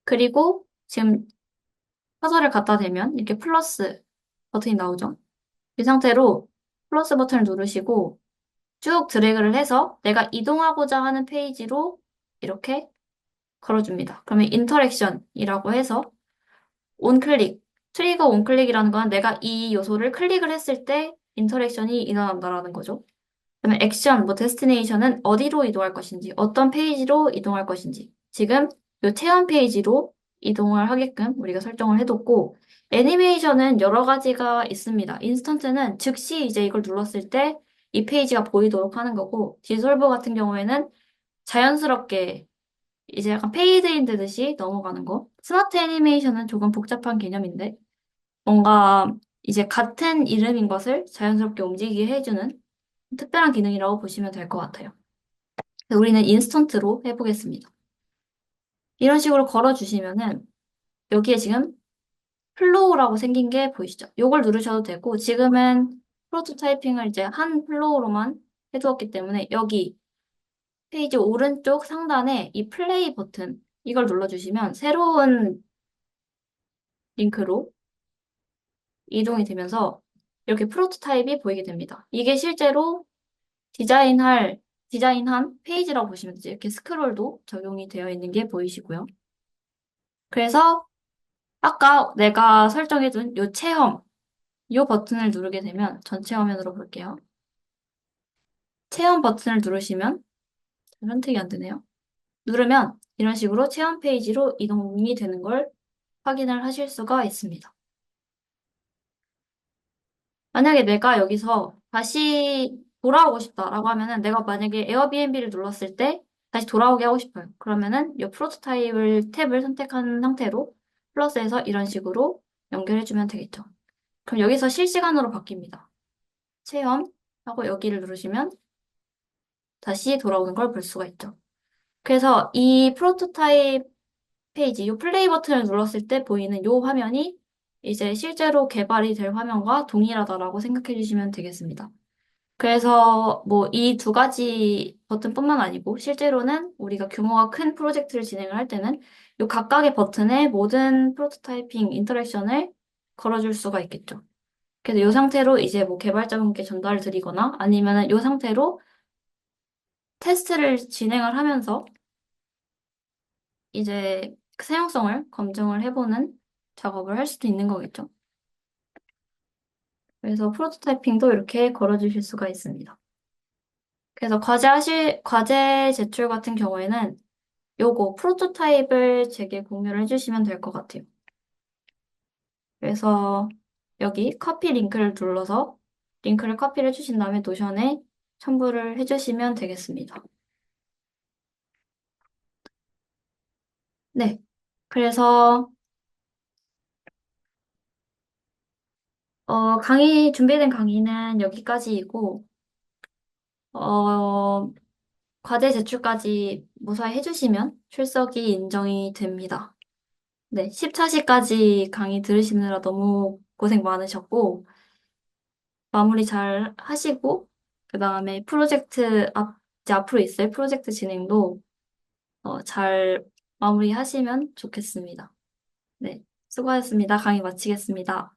그리고 지금 커서를 갖다 대면 이렇게 플러스 버튼이 나오죠. 이 상태로 플러스 버튼을 누르시고 쭉 드래그를 해서 내가 이동하고자 하는 페이지로 이렇게 걸어줍니다. 그러면 인터랙션이라고 해서 온클릭, 트리거 온클릭이라는 건 내가 이 요소를 클릭을 했을 때 인터랙션이 일어난다라는 거죠. 그다음에 액션, 뭐 데스티네이션은 어디로 이동할 것인지, 어떤 페이지로 이동할 것인지. 지금 이 체험 페이지로 이동을 하게끔 우리가 설정을 해뒀고, 애니메이션은 여러 가지가 있습니다. 인스턴트는 즉시 이제 이걸 눌렀을 때 이 페이지가 보이도록 하는 거고, 디솔브 같은 경우에는 자연스럽게 이제 약간 페이드인 듯이 넘어가는 거. 스마트 애니메이션은 조금 복잡한 개념인데, 뭔가 이제 같은 이름인 것을 자연스럽게 움직이게 해주는 특별한 기능이라고 보시면 될 것 같아요. 우리는 인스턴트로 해보겠습니다. 이런 식으로 걸어주시면은 여기에 지금 플로우라고 생긴 게 보이시죠? 이걸 누르셔도 되고 지금은 프로토타이핑을 이제 한 플로우로만 해두었기 때문에 여기 페이지 오른쪽 상단에 이 플레이 버튼 이걸 눌러주시면 새로운 링크로 이동이 되면서 이렇게 프로토타입이 보이게 됩니다. 이게 실제로 디자인한 페이지라고 보시면 되죠. 이렇게 스크롤도 적용이 되어 있는 게 보이시고요. 그래서 아까 내가 설정해둔 요 체험, 요 버튼을 누르게 되면 전체 화면으로 볼게요. 체험 버튼을 누르시면 선택이 안 되네요. 누르면 이런 식으로 체험 페이지로 이동이 되는 걸 확인을 하실 수가 있습니다. 만약에 내가 여기서 다시 돌아오고 싶다라고 하면은 내가 만약에 에어비앤비를 눌렀을 때 다시 돌아오게 하고 싶어요. 그러면은 이 프로토타입을 탭을 선택한 상태로 플러스해서 이런 식으로 연결해주면 되겠죠. 그럼 여기서 실시간으로 바뀝니다. 체험하고 여기를 누르시면 다시 돌아오는 걸 볼 수가 있죠. 그래서 이 프로토타입 페이지, 이 플레이 버튼을 눌렀을 때 보이는 이 화면이 이제 실제로 개발이 될 화면과 동일하다라고 생각해 주시면 되겠습니다. 그래서 뭐 이 두 가지 버튼뿐만 아니고 실제로는 우리가 규모가 큰 프로젝트를 진행을 할 때는 이 각각의 버튼에 모든 프로토타이핑 인터랙션을 걸어줄 수가 있겠죠. 그래서 이 상태로 이제 뭐 개발자분께 전달을 드리거나 아니면은 이 상태로 테스트를 진행을 하면서 이제 그 사용성을 검증을 해보는 작업을 할 수도 있는 거겠죠. 그래서 프로토타이핑도 이렇게 걸어주실 수가 있습니다. 그래서 과제 제출 같은 경우에는 요거 프로토타입을 제게 공유를 해주시면 될 것 같아요. 그래서 여기 커피 링크를 눌러서 링크를 커피를 해주신 다음에 노션에 첨부를 해주시면 되겠습니다. 네. 그래서 준비된 강의는 여기까지이고 어, 과제 제출까지 무사히 해주시면 출석이 인정이 됩니다. 네, 10차시까지 강의 들으시느라 너무 고생 많으셨고 마무리 잘 하시고 그 다음에 이제 앞으로 있을 프로젝트 진행도 잘 마무리하시면 좋겠습니다. 네, 수고하셨습니다. 강의 마치겠습니다.